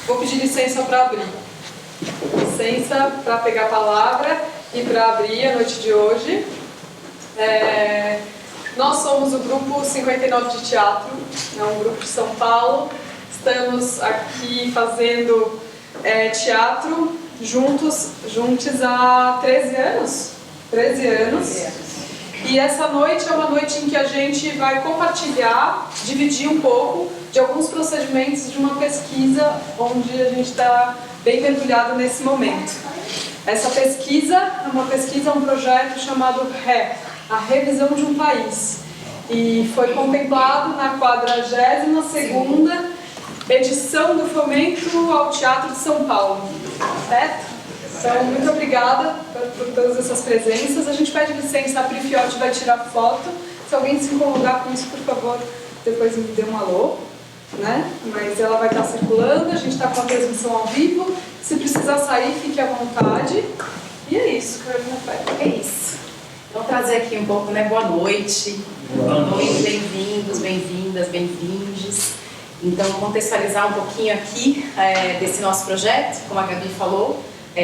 Vou pedir licença para abrir. Licença para pegar a palavra e para abrir a noite de hoje. Nós somos o Grupo 59 de Teatro, é um grupo de São Paulo. Estamos aqui fazendo teatro juntos há 13 anos. 13 anos. E essa noite é uma noite em que a gente vai compartilhar, dividir um pouco de alguns procedimentos de uma pesquisa onde a gente está bem mergulhado nesse momento. Essa pesquisa é um projeto chamado a Revisão de um País. E foi contemplado na 42ª edição do Fomento ao Teatro de São Paulo. Certo? Então, muito obrigada por todas essas presenças. A gente pede licença, a Pri Fiotti vai tirar foto. Se alguém se incomodar com isso, por favor, depois me dê um alô. Né? Mas ela vai estar circulando, a gente está com a transmissão ao vivo. Se precisar sair, fique à vontade. E é isso, Carolina Ferreira. É isso. Vamos trazer aqui um pouco, né? Boa noite. Boa noite, bem-vindos, bem-vindas, bem-vindes. Então, contextualizar um pouquinho aqui desse nosso projeto, como a Gabi falou,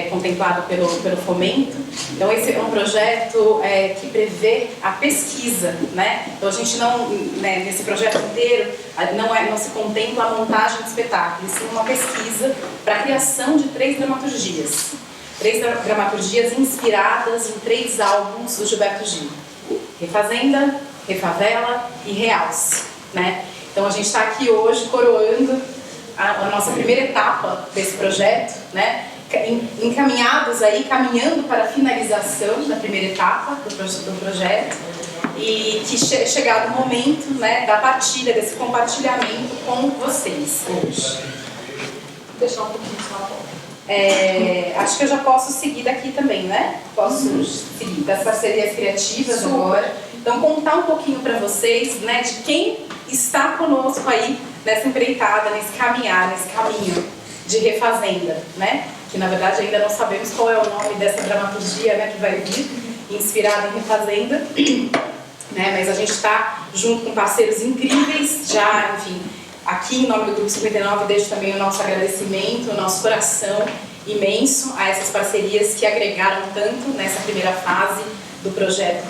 contemplado pelo Fomento. Então, esse é um projeto que prevê a pesquisa, né? Então, a gente não, nesse projeto inteiro, não se contempla a montagem de espetáculos, sim uma pesquisa para a criação de 3 dramaturgias. 3 dramaturgias inspiradas em 3 álbuns do Gilberto Gil: Refazenda, Refavela e Realce, né? Então, a gente está aqui hoje coroando a nossa primeira etapa desse projeto, né? Encaminhados aí, caminhando para a finalização da primeira etapa do projeto, e que chegado o momento, né, da partilha, desse compartilhamento com vocês hoje. Vou deixar um pouquinho só a volta. Acho que eu já posso seguir daqui também, né? Posso seguir das parcerias criativas agora. Então, contar um pouquinho para vocês, né, de quem está conosco aí nessa empreitada, nesse caminho de Refazenda, né? Que na verdade ainda não sabemos qual é o nome dessa dramaturgia, né, que vai vir, inspirada em Refazenda, né? Mas a gente está junto com parceiros incríveis, já, enfim, aqui em nome do Grupo 59 deixo também o nosso agradecimento, o nosso coração imenso a essas parcerias que agregaram tanto nessa primeira fase do projeto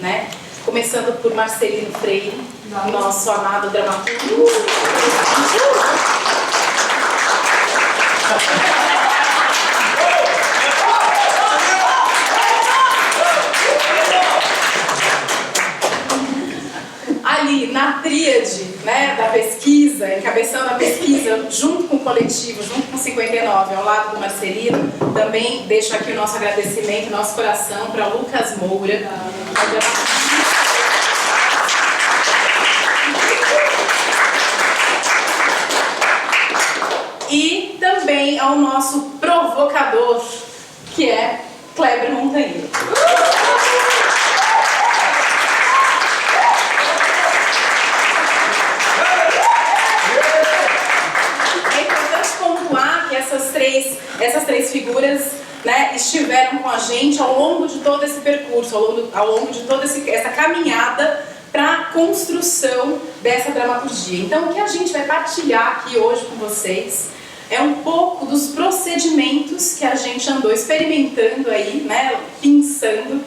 né? Começando por Marcelino Freire, nosso amado dramaturgo. Ali na tríade, né, da pesquisa, encabeçando a pesquisa junto com o coletivo, junto com o 59, ao lado do Marcelino, também deixo aqui o nosso agradecimento, nosso coração para Lucas Moura. E também ao nosso provocador, que é Kleber Montanheiro. É importante pontuar que essas três figuras, né, estiveram com a gente ao longo de todo esse percurso, ao longo de toda essa caminhada para a construção dessa dramaturgia. Então, o que a gente vai partilhar aqui hoje com vocês é um pouco dos procedimentos que a gente andou experimentando aí, né, pensando,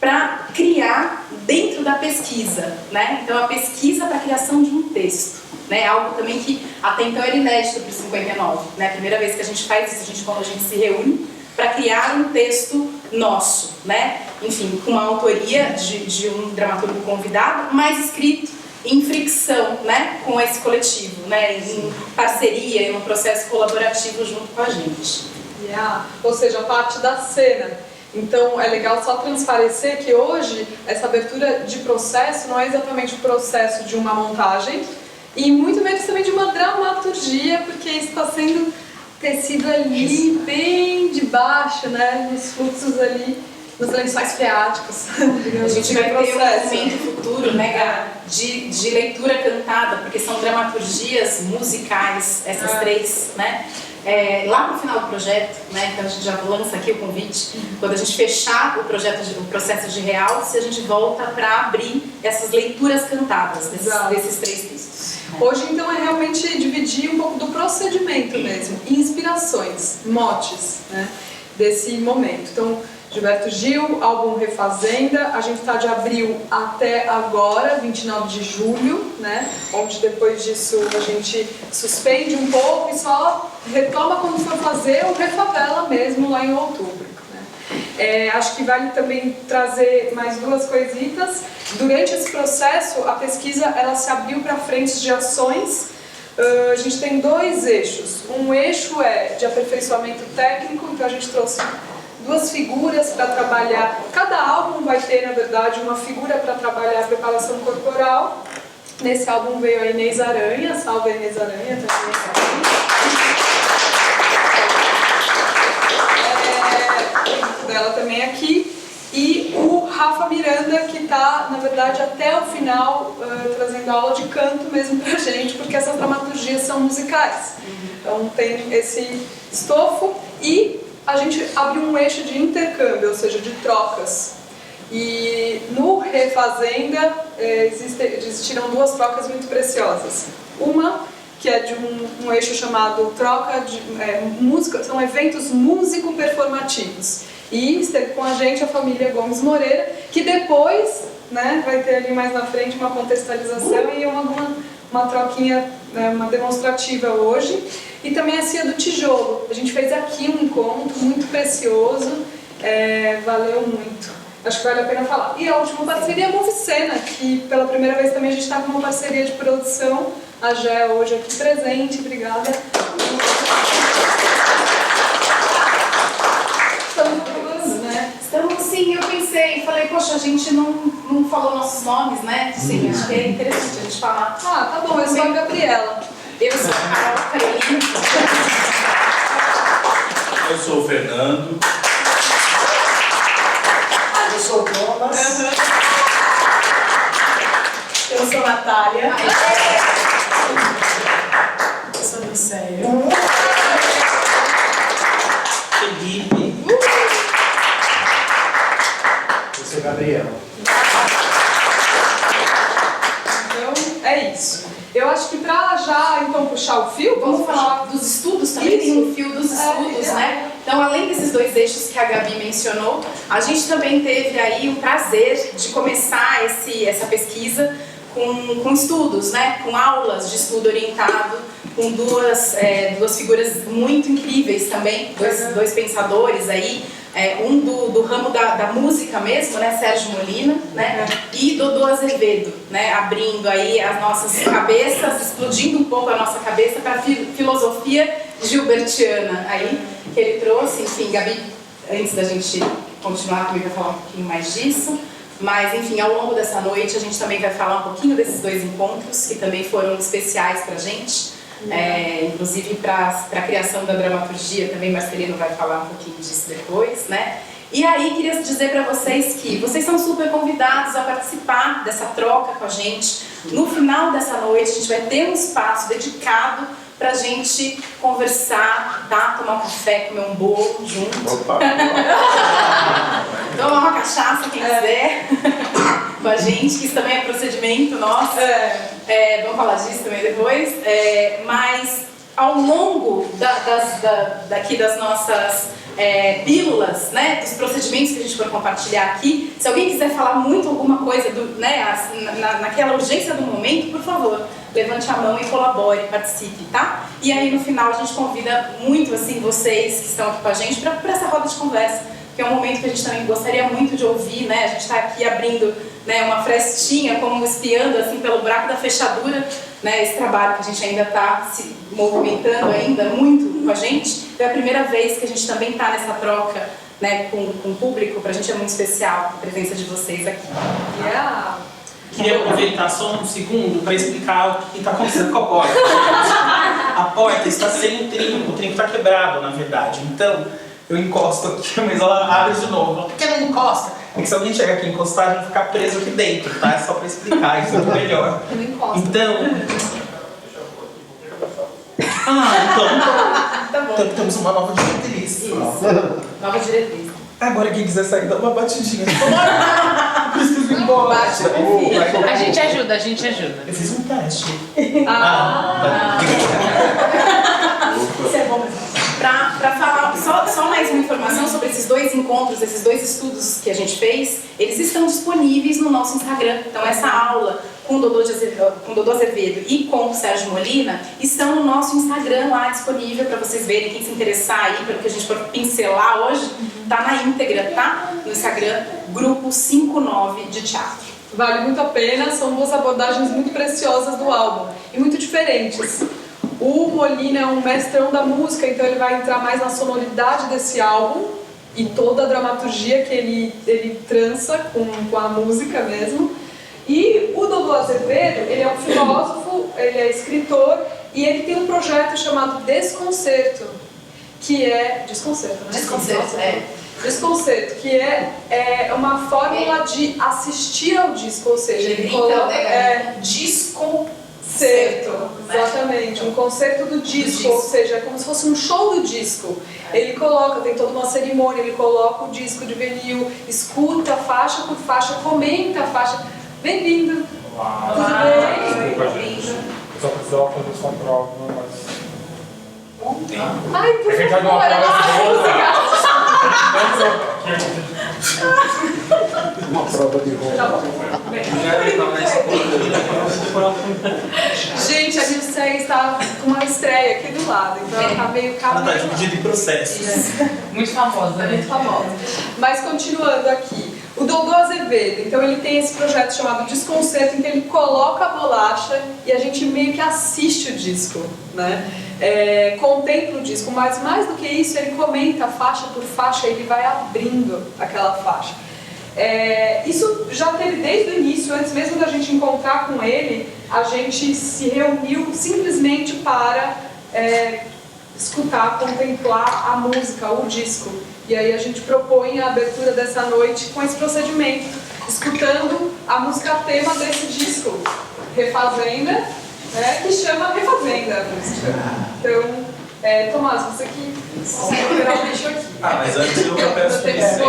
para criar dentro da pesquisa, né? Então, a pesquisa para a criação de um texto, né? Algo também que até então era inédito para o 59, né? A primeira vez que a gente faz isso, quando a gente se reúne para criar um texto nosso, né? Enfim, com uma autoria de um dramaturgo convidado, mas escrito em fricção, né, com esse coletivo, né, em parceria, em um processo colaborativo junto com a gente. Ou seja, a parte da cena. Então, é legal só transparecer que hoje essa abertura de processo não é exatamente o processo de uma montagem e muito menos também de uma dramaturgia, porque isso está sendo tecido ali bem de baixo, né, nos fluxos ali, nos lençóis freáticos. A gente vai ter um momento futuro, né, de leitura cantada, porque são dramaturgias musicais, essas 3, né? Lá no final do projeto, né, então a gente já lança aqui o convite, quando a gente fechar o processo de realce, a gente volta para abrir essas leituras cantadas desses 3 textos. Hoje, então, é realmente dividir um pouco do processo procedimento mesmo, inspirações, motes, né, desse momento. Então, Gilberto Gil, álbum Refazenda, a gente está de abril até agora, 29 de julho, né, onde depois disso a gente suspende um pouco e só retoma quando for fazer o Refavela mesmo lá em outubro. Acho que vale também trazer mais duas coisitas. Durante esse processo, a pesquisa ela se abriu para frentes de ações. A gente tem dois eixos. Um eixo é de aperfeiçoamento técnico, então a gente trouxe duas figuras para trabalhar. Cada álbum vai ter, na verdade, uma figura para trabalhar a preparação corporal. Nesse álbum veio a Inês Aranha, salve a Inês Aranha também. Dela também aqui, e o Rafa Miranda, que está, na verdade, até o final trazendo aula de canto mesmo pra gente, porque essas dramaturgias são musicais. Então tem esse estofo e a gente abre um eixo de intercâmbio, ou seja, de trocas. E no Refazenda existiram duas trocas muito preciosas. Uma que é de um eixo chamado troca de música, são eventos músico-performativos. E esteve com a gente a família Gomes Moreira, que depois, né, vai ter ali mais na frente uma contextualização e uma troquinha, né, uma demonstrativa hoje. E também a Cia do Tijolo. A gente fez aqui um encontro muito precioso, valeu muito. Acho que vale a pena falar. E a última parceria é a Movicena, que pela primeira vez também a gente está com uma parceria de produção. A Gé hoje aqui presente, obrigada. Então, sim, eu pensei, falei, poxa, a gente não falou nossos nomes, né? Sim, acho que é interessante a gente falar. Ah, tá bom, eu sou a Gabriela. Eu sou a Carolina. Eu sou o Fernando. Eu sou o Thomas. Eu sou a Natália. Eu sou a Lucéia. Felipe. Eu sou o Gabriel. Então, é isso. Eu acho que pra já, então, puxar o fio... Vamos falar dos estudos também, tem um fio dos estudos, né? Então, além desses dois eixos que a Gabi mencionou, a gente também teve aí o prazer de começar essa pesquisa com estudos, né? Com aulas de estudo orientado, com duas figuras muito incríveis também, dois pensadores aí, um do ramo da música mesmo, né? Sérgio Molina, né? E Dodô Azevedo, né? Abrindo aí as nossas cabeças, explodindo um pouco a nossa cabeça para a filosofia gilbertiana aí, que ele trouxe. Enfim, Gabi, antes da gente continuar comigo, vai falar um pouquinho mais disso. Mas, enfim, ao longo dessa noite a gente também vai falar um pouquinho desses dois encontros, que também foram especiais pra gente. Inclusive para a criação da dramaturgia, também Marcelino vai falar um pouquinho disso depois, né? E aí queria dizer para vocês que vocês são super convidados a participar dessa troca com a gente. No final dessa noite a gente vai ter um espaço dedicado pra gente conversar, tá? Tomar um café, comer um bolo junto. Opa! Tomar uma cachaça, quem quiser, com a gente, que isso também é procedimento nosso. Vamos falar disso também depois. Mas ao longo das nossas pílulas, né, dos procedimentos que a gente for compartilhar aqui, se alguém quiser falar muito alguma coisa naquela urgência do momento, por favor, levante a mão e colabore, participe, tá? E aí no final a gente convida muito assim vocês que estão aqui com a gente para essa roda de conversa, que é um momento que a gente também gostaria muito de ouvir, né? A gente está aqui abrindo, né, uma frestinha, como espiando assim pelo buraco da fechadura, né? Esse trabalho que a gente ainda está se movimentando ainda muito com a gente. É a primeira vez que a gente também está nessa troca, né, com o público. Para a gente é muito especial a presença de vocês aqui. Queria aproveitar só um segundo para explicar o que está acontecendo com a porta. A porta está sem o trinco está quebrado, na verdade. Então, eu encosto aqui, mas ela abre de novo. Por que não encosta? É que se alguém chegar aqui e encostar, a gente fica preso aqui dentro, tá? É só para explicar, isso é melhor. Não encosta. Então... Tá bom. Então temos uma nova diretriz. Isso. Nova diretriz. Agora quem quiser sair, dá uma batidinha. Preciso ir embora. A gente ajuda, a gente ajuda. Eu fiz um teste. áudios, esses 2 estudos que a gente fez, eles estão disponíveis no nosso Instagram. Então essa aula com o Dodô Azevedo e com o Sérgio Molina estão no nosso Instagram lá disponível para vocês verem. Quem se interessar aí pelo que a gente for pincelar hoje, tá na íntegra, tá? No Instagram, Grupo 59 de Teatro. Vale muito a pena, são 2 abordagens muito preciosas do álbum e muito diferentes. O Molina é um mestrão da música, então ele vai entrar mais na sonoridade desse álbum e toda a dramaturgia que ele trança com a música mesmo. E o Dodô Azevedo, ele é um filósofo, ele é escritor e ele tem um projeto chamado Desconcerto, que é... Desconcerto, né? Desconcerto, é. Desconcerto, que é uma fórmula de assistir ao disco, ou seja, ele coloca... Desconcerto. Exatamente, um concerto do disco, ou seja, é como se fosse um show do disco. Ele coloca, tem toda uma cerimônia, ele coloca o disco de vinil, escuta faixa por faixa, comenta a faixa. Bem-vindo! Olá! Tudo bem? Gente. Eu só precisava fazer sua prova, mas... Ai, por A gente vai favor, dar uma Uma prova de roupa. Tá bom. Gente, a Nilceia está com uma estreia aqui do lado, então ela tá meio Ela tá caminho. dividida em processos. Muito famosa, né? Muito famosa. Mas continuando aqui, o Dodô Azevedo, então ele tem esse projeto chamado Desconcerto, em que ele coloca a bolacha e a gente meio que assiste o disco, né? Contempla o disco, mas mais do que isso, ele comenta faixa por faixa, ele vai abrindo aquela faixa. Isso já teve desde o início, antes mesmo da gente encontrar com ele, a gente se reuniu simplesmente para escutar, contemplar a música, o disco. E aí a gente propõe a abertura dessa noite com esse procedimento, escutando a música tema desse disco, Refazenda, né, que chama Refazenda a música. Então, Tomás, você que vai o bicho aqui. Mas antes eu peço licença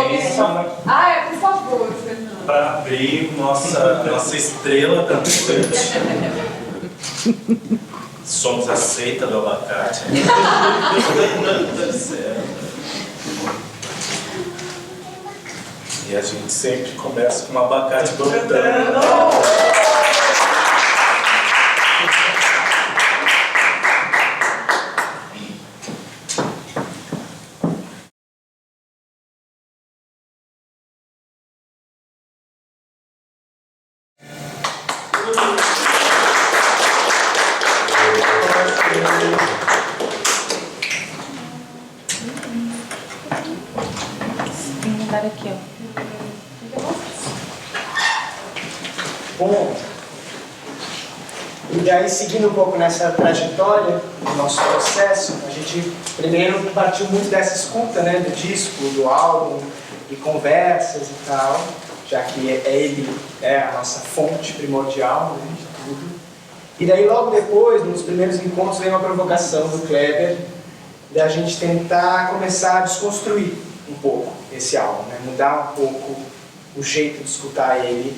Por favor, Fernando. para abrir nossa estrela da noite. Somos a seita do abacate. Tá certo. E a gente sempre começa com um abacate brotando. Aqui, ó. Bom, e daí seguindo um pouco nessa trajetória do nosso processo, a gente primeiro partiu muito dessa escuta, né, do disco, do álbum, e conversas e tal, já que ele é a nossa fonte primordial, né, de tudo. E daí logo depois, nos primeiros encontros, veio uma provocação do Kleber da gente tentar começar a desconstruir um pouco esse álbum, né? Mudar um pouco o jeito de escutar ele.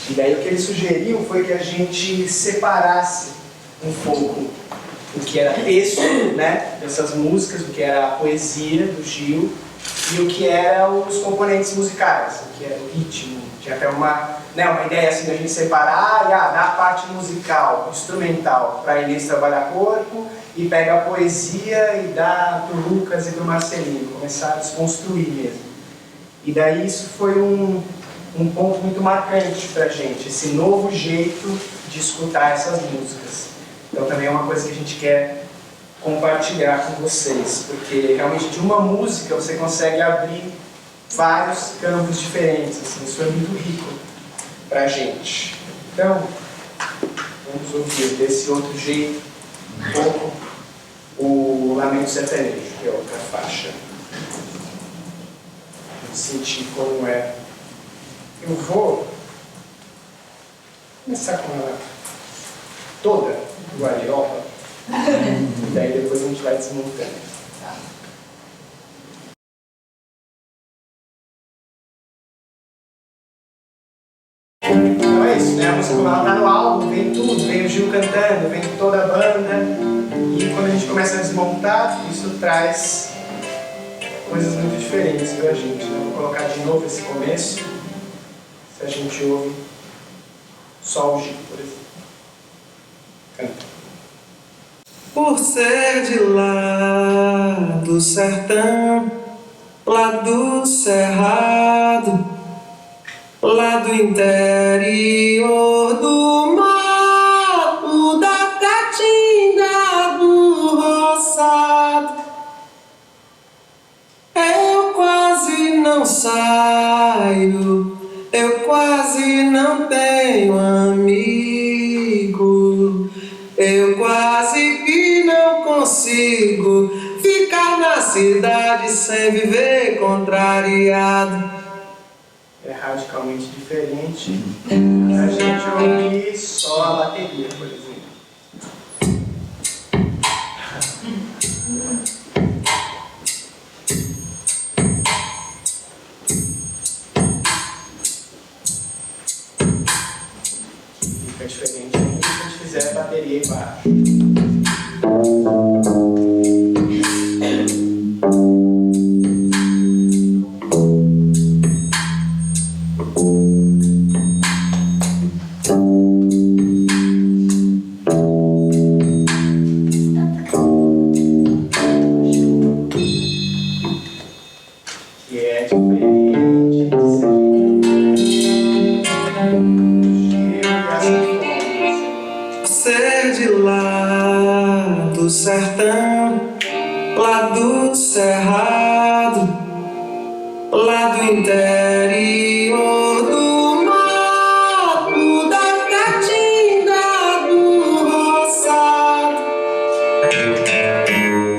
E daí o que ele sugeriu foi que a gente separasse um pouco o que era texto, né, dessas músicas, o que era a poesia do Gil e o que eram os componentes musicais, o que era o ritmo. Tinha até uma ideia assim da gente separar e dar a parte musical, instrumental, para a Inês trabalhar corpo, e pega a poesia e dá para o Lucas e para o Marcelino, começar a desconstruir mesmo. E daí isso foi um ponto muito marcante para a gente, esse novo jeito de escutar essas músicas. Então também é uma coisa que a gente quer compartilhar com vocês, porque realmente de uma música você consegue abrir vários campos diferentes, assim, isso é muito rico para a gente. Então, vamos ouvir desse outro jeito um pouco o Lamento Sertanejo, que é outra faixa. Vamos sentir como é. Eu vou começar com ela toda, do Ariola, e daí depois a gente vai desmontando. Então é isso, né? A música, como ela tá no álbum, vem tudo, vem o Gil cantando, vem toda a banda, e quando a gente começa a desmontar, isso traz coisas muito diferentes pra gente, né? Vou colocar de novo esse começo, se a gente ouve só o G, por exemplo. Canta. Por ser de lá do sertão, lá do cerrado, lá do interior do mato, da caatinga, do roçado, eu quase não saio, eu quase não tenho amigo, eu quase que não consigo ficar na cidade sem viver contrariado. É radicalmente diferente da gente ouvir só a bateria, por exemplo. Fica diferente ainda se a gente fizer bateria e baixo. Que é diferente de Ser de lá do sertão, lá do cerrado, lá do interior do mato, da caatinga, do roçado,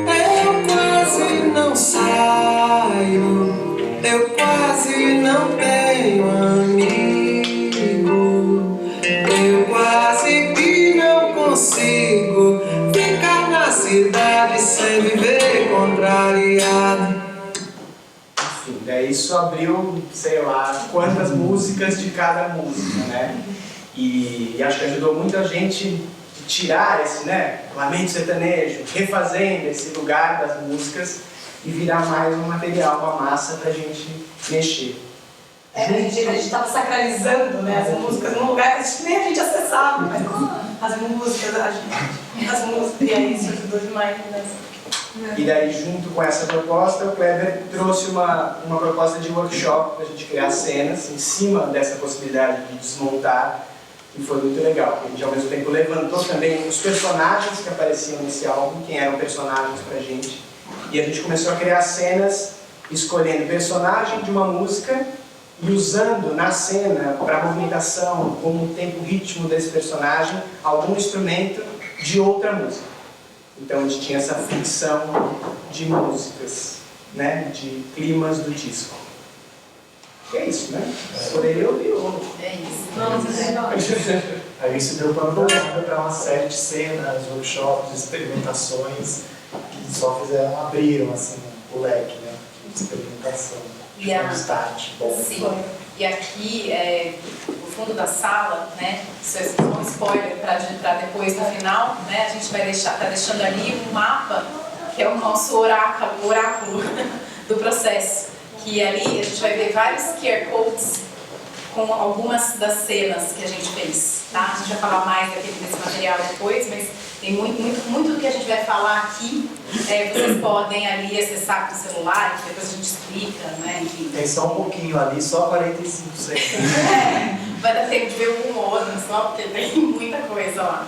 eu quase não saio, eu quase não tenho amigo, eu quase que não consigo ficar na cidade sem viver contrariado. Enfim, daí isso abriu, sei lá, quantas músicas de cada música, né? E acho que ajudou muita gente a tirar esse, né, lamento sertanejo, refazendo esse lugar das músicas e virar mais um material, uma massa pra gente mexer. A gente estava sacralizando, né, as músicas num lugar que nem a gente acessava, mas as músicas, e aí isso ajudou demais, né? E daí, junto com essa proposta, o Kleber trouxe uma proposta de workshop para a gente criar cenas em cima dessa possibilidade de desmontar, e foi muito legal. A gente, ao mesmo tempo, levantou também os personagens que apareciam nesse álbum, quem eram personagens para a gente, e a gente começou a criar cenas escolhendo personagem de uma música e usando na cena, para a movimentação, como o tempo, o ritmo desse personagem, algum instrumento de outra música. Então a gente tinha essa ficção de músicas, né, de climas do disco. E é isso, né? Poderia ouvir outro. É isso. Aí isso deu panorama para uma série de cenas, workshops, experimentações que só abriram assim, o leque, né, de experimentação. E a... start, bom. Sim. E aqui, no fundo da sala, né, isso é só um spoiler para depois, no final, né, a gente vai deixando ali um mapa, que é o nosso oráculo do processo, que ali a gente vai ver vários QR codes com algumas das cenas que a gente fez, tá? A gente vai falar mais desse material depois, mas tem muito do que a gente vai falar aqui, vocês podem ali acessar com o celular, que depois a gente explica, né? Enfim. Tem só um pouquinho ali, só 45 segundos. Vai dar tempo de ver um ou outro só, porque tem muita coisa lá.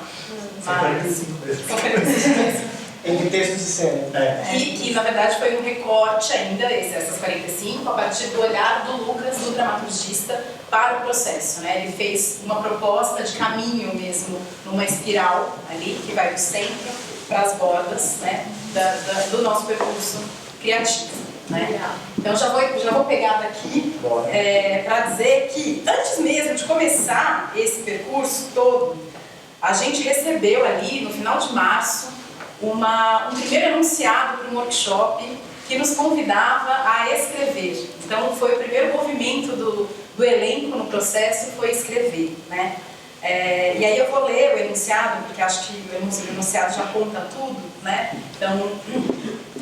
São 45 mesmo. São 45 mesmo. Entre textos e cenas. Que na verdade foi um recorte ainda, essas 45, a partir do olhar do Lucas, do dramaturgista, para o processo, né? Ele fez uma proposta de caminho mesmo, numa espiral ali, que vai do centro para as bordas, né? Do nosso percurso criativo, né? Então já vou pegar daqui para dizer que antes mesmo de começar esse percurso todo, a gente recebeu ali, no final de março, um primeiro enunciado para um workshop que nos convidava a escrever. Então foi o primeiro movimento do elenco no processo, foi escrever, né? E aí eu vou ler o enunciado, porque acho que o enunciado já conta tudo, né? Então,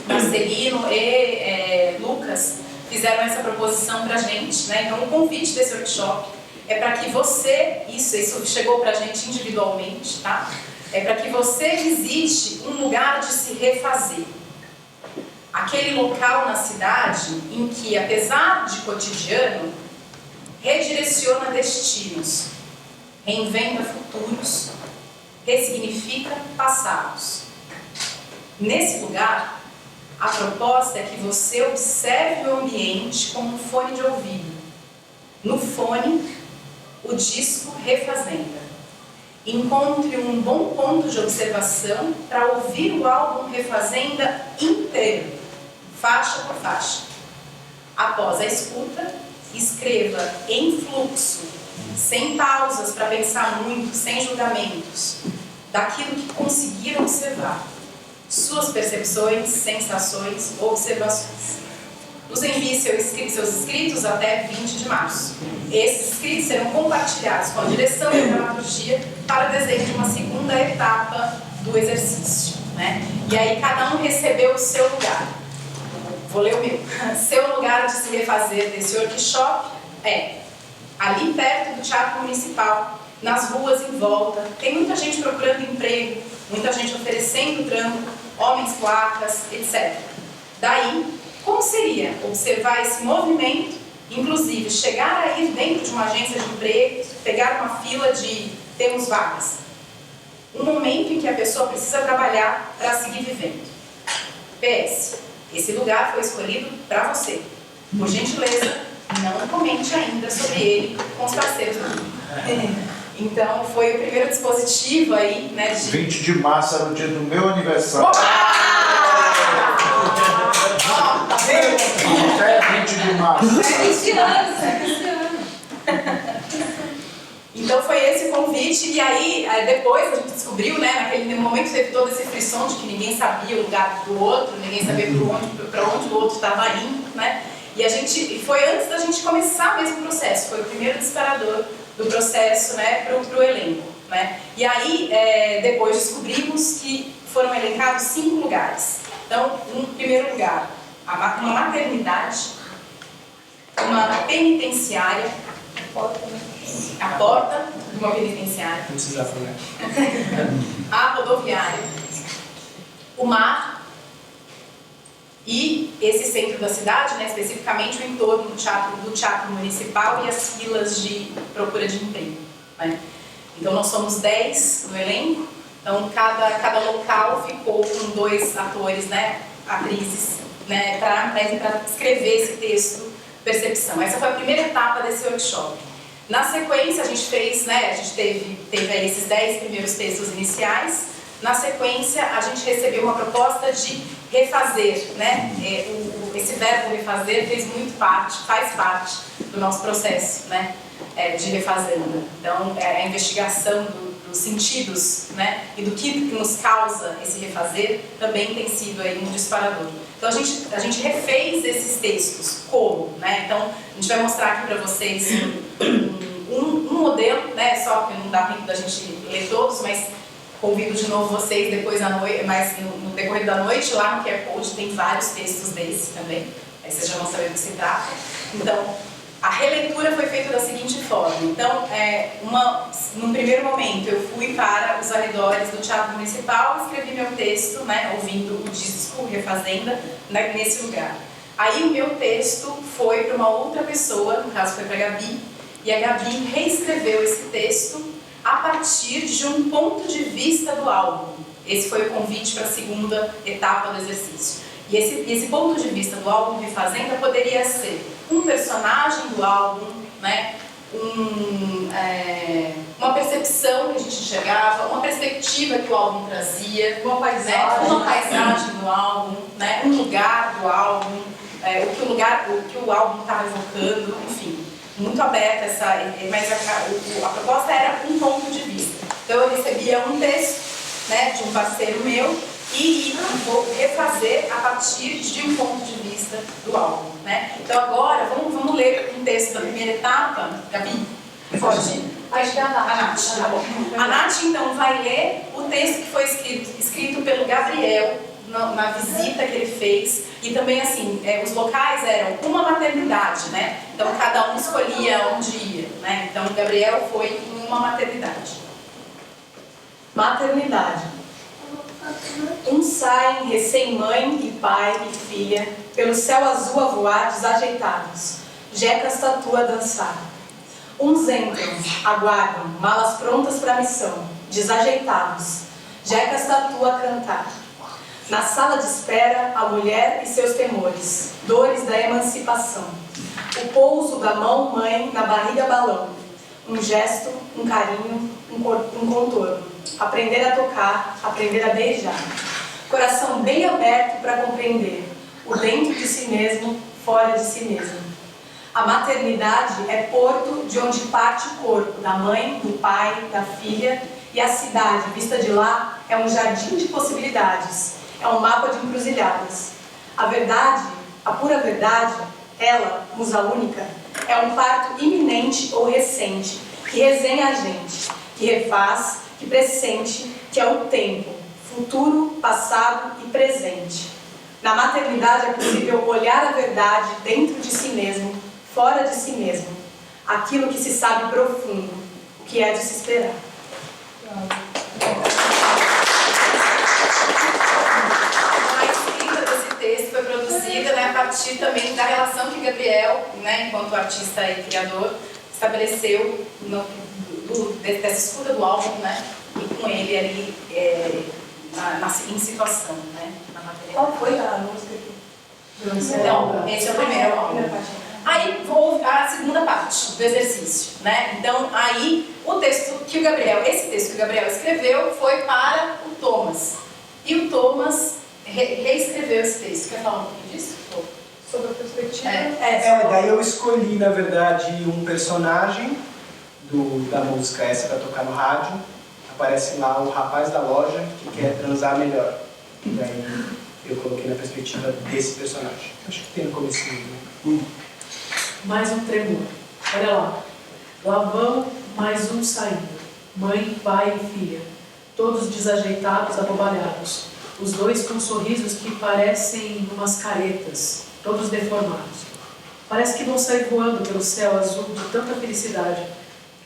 Marcelino e Lucas fizeram essa proposição para a gente, né? Então, o convite desse workshop é para que você, isso chegou para a gente individualmente, tá? É para que você visite um lugar de se refazer. Aquele local na cidade em que, apesar de cotidiano, redireciona destinos, reinventa futuros, ressignifica passados. Nesse lugar, a proposta é que você observe o ambiente com um fone de ouvido. No fone, o disco Refazenda. Encontre um bom ponto de observação para ouvir o álbum Refazenda inteiro, faixa por faixa. Após a escuta, escreva em fluxo, sem pausas para pensar muito, sem julgamentos, daquilo que conseguir observar. Suas percepções, sensações, observações. Nos envie seus escritos até 20 de março. Esses escritos serão compartilhados com a direção de dramaturgia para o desenho de uma segunda etapa do exercício, né? E aí cada um recebeu o seu lugar. Vou ler o meu. Seu lugar de se refazer desse workshop é ali perto do Teatro Municipal, nas ruas em volta. Tem muita gente procurando emprego, muita gente oferecendo trampo, homens placas, etc. Daí, como seria observar esse movimento, inclusive chegar a ir dentro de uma agência de emprego, pegar uma fila de temos vagas? Um momento em que a pessoa precisa trabalhar para seguir vivendo. PS, esse lugar foi escolhido para você. Por gentileza, não comente ainda sobre ele com os parceiros do grupo. Então, foi o primeiro dispositivo aí, né, de... 20 de março era o dia do meu aniversário. Tá vendo? Até 20 de março. 20 anos. Então foi esse o convite, e aí depois a gente descobriu, né, naquele momento teve todo esse frisson de que ninguém sabia o lugar do outro, ninguém sabia para onde o outro estava indo, né? E foi antes da gente começar mesmo o processo, foi o primeiro disparador do processo, né, pro elenco, né? E aí depois descobrimos que foram elencados 5 lugares. Então, um primeiro lugar, uma maternidade, uma penitenciária, a porta de uma penitenciária, Não precisa falar. a rodoviária, o mar e esse centro da cidade, né, especificamente o entorno do teatro municipal e as filas de procura de emprego, né? Então nós somos 10 no elenco, então cada local ficou com 2 atores, né, atrizes, né, para escrever esse texto percepção. Essa foi a primeira etapa desse workshop. Na sequência a gente fez, né, a gente teve aí esses 10 primeiros textos iniciais. Na sequência a gente recebeu uma proposta de refazer, né? Esse verbo refazer faz parte do nosso processo, né, de refazenda. Então a investigação dos sentidos, né, e do que nos causa esse refazer também tem sido aí um disparador. Então a gente refez esses textos como, né? Então a gente vai mostrar aqui para vocês um modelo, né? Só que não dá tempo da gente ler todos, mas convido de novo vocês depois à noite, mas no decorrer da noite lá no QR Code tem vários textos desse também. Aí vocês já vão saber do que se trata. Então a releitura foi feita da seguinte forma. Então, num primeiro momento, eu fui para os arredores do Teatro Municipal, escrevi meu texto, né, ouvindo o disco Refazenda, né, nesse lugar. Aí o meu texto foi para uma outra pessoa, no caso foi para a Gabi, e a Gabi reescreveu esse texto a partir de um ponto de vista do álbum. Esse foi o convite para a segunda etapa do exercício. E esse ponto de vista do álbum Refazenda poderia ser um personagem do álbum, né? Uma percepção que a gente enxergava, uma perspectiva que o álbum trazia, uma paisagem do álbum, né? Um lugar do álbum, o que o álbum estava evocando, enfim, muito aberta mas a proposta era um ponto de vista. Então eu recebia um texto, né, de um parceiro meu e vou refazer a partir de um ponto de vista do álbum, né? Então agora vamos ler um texto da primeira etapa. Gabi, pode? Acho que é a Nath. A Nath. A Nath então vai ler o texto que foi escrito pelo Gabriel na visita que ele fez. E também, assim, os locais eram uma maternidade, né? Então, cada um escolhia onde ia, né? Então, o Gabriel foi em uma maternidade. Maternidade. Uns saem, recém-mãe e pai e filha, pelo céu azul a voar desajeitados, jecas tatu a dançar. Uns entram, aguardam, malas prontas para a missão, desajeitados, jecas tatu a cantar. Na sala de espera, a mulher e seus temores, dores da emancipação. O pouso da mão mãe na barriga balão, um gesto, um carinho, um contorno. Aprender a tocar, aprender a beijar. Coração bem aberto para compreender, o dentro de si mesmo, fora de si mesmo. A maternidade é porto de onde parte o corpo da mãe, do pai, da filha, e a cidade, vista de lá, é um jardim de possibilidades, é um mapa de encruzilhadas. A verdade, a pura verdade, ela, musa única, é um parto iminente ou recente, que resenha a gente, que refaz, que pressente, que é o tempo, futuro, passado e presente. Na maternidade é possível olhar a verdade dentro de si mesmo, fora de si mesmo, aquilo que se sabe profundo, o que é de se esperar. A escrita desse texto foi produzida, né, a partir também da relação que Gabriel, né, enquanto artista e criador, estabeleceu dessa escuta do álbum, né, e com ele ali em situação, né, na matéria. Qual foi a música que... Então, esse é o primeiro álbum. Aí houve a segunda parte do exercício, né? Então, aí o texto que o Gabriel, esse texto que o Gabriel escreveu foi para o Thomas. E o Thomas reescreveu esse texto. Quer falar um pouquinho disso? Sobre a perspectiva? Daí eu escolhi, na verdade, um personagem da música essa para tocar no rádio. Aparece lá o rapaz da loja que quer transar melhor. E daí eu coloquei na perspectiva desse personagem. Acho que tem no comecinho, né? Mais um tremor. Olha lá. Lá vão mais um saindo. Mãe, pai e filha. Todos desajeitados, abobalhados. Os dois com sorrisos que parecem umas caretas. Todos deformados. Parece que vão sair voando pelo céu azul de tanta felicidade.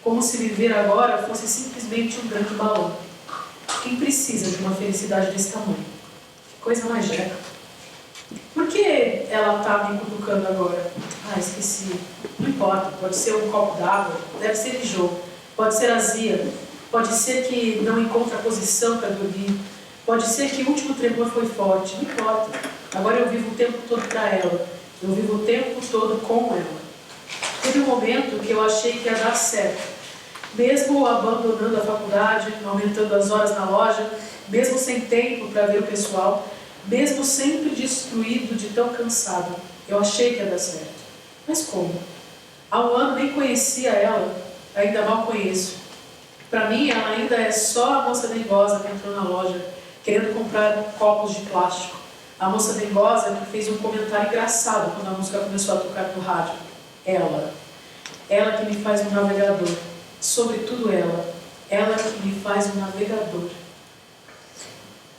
Como se viver agora fosse simplesmente um grande balão. Quem precisa de uma felicidade desse tamanho? Que coisa mais jeca. Por que ela está me cutucando agora? Ah, esqueci. Não importa, pode ser um copo d'água, deve ser enjoo, pode ser azia, pode ser que não encontra posição para dormir, pode ser que o último tremor foi forte, não importa. Agora eu vivo o tempo todo para ela, eu vivo o tempo todo com ela. Teve um momento que eu achei que ia dar certo, mesmo abandonando a faculdade, aumentando as horas na loja, mesmo sem tempo para ver o pessoal, mesmo sempre destruído de tão cansado, eu achei que ia dar certo. Mas como? Há um ano nem conhecia ela, ainda mal conheço. Para mim, ela ainda é só a moça dengosa que entrou na loja, querendo comprar copos de plástico. A moça dengosa que fez um comentário engraçado quando a música começou a tocar no rádio. Ela que me faz um navegador. Sobretudo ela que me faz um navegador.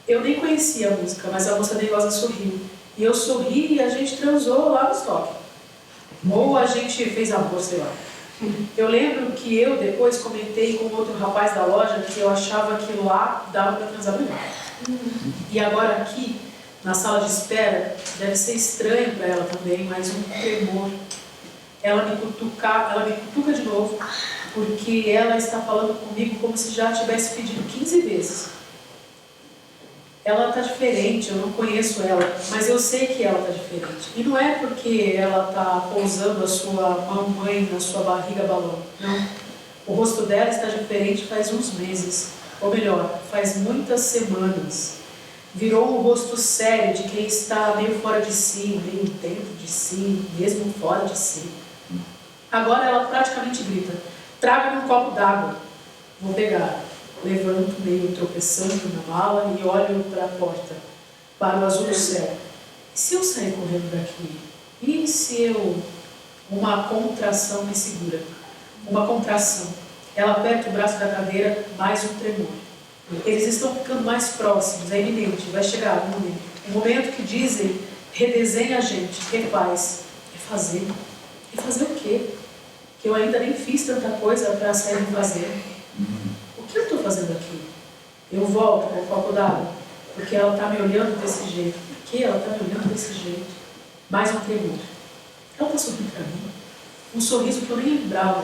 Eu nem conhecia a música, mas a moça dengosa sorriu. E eu sorri e a gente transou lá no estoque. Ou a gente fez amor, sei lá. Eu lembro que eu depois comentei com outro rapaz da loja que eu achava que lá dava para transar melhor. E agora aqui, na sala de espera, deve ser estranho para ela também, mas um tremor. Ela me cutuca de novo, porque ela está falando comigo como se já tivesse pedido 15 vezes. Ela está diferente, eu não conheço ela, mas eu sei que ela está diferente. E não é porque ela está pousando a sua mamãe na sua barriga balão, não. O rosto dela está diferente faz uns meses, ou melhor, faz muitas semanas. Virou um rosto sério de quem está meio fora de si, meio dentro de si, mesmo fora de si. Agora ela praticamente grita: traga-me um copo d'água. Vou pegar. Levanto, meio tropeçando na mala e olho para a porta, para o azul do céu. E se eu sair correndo daqui? E se eu... Uma contração me segura. Uma contração. Ela aperta o braço da cadeira, mais um tremor. Eles estão ficando mais próximos, é iminente, vai chegar um momento. O momento que dizem, redesenha a gente, refaz. Refazer? Refazer o quê? Que eu ainda nem fiz tanta coisa para sair e fazer. O que eu estou fazendo aqui? Eu volto com o copo d'água, porque ela está me olhando desse jeito. Por que ela está me olhando desse jeito? Mais um tremor. Ela está sorrindo para mim. Um sorriso que eu nem lembrava,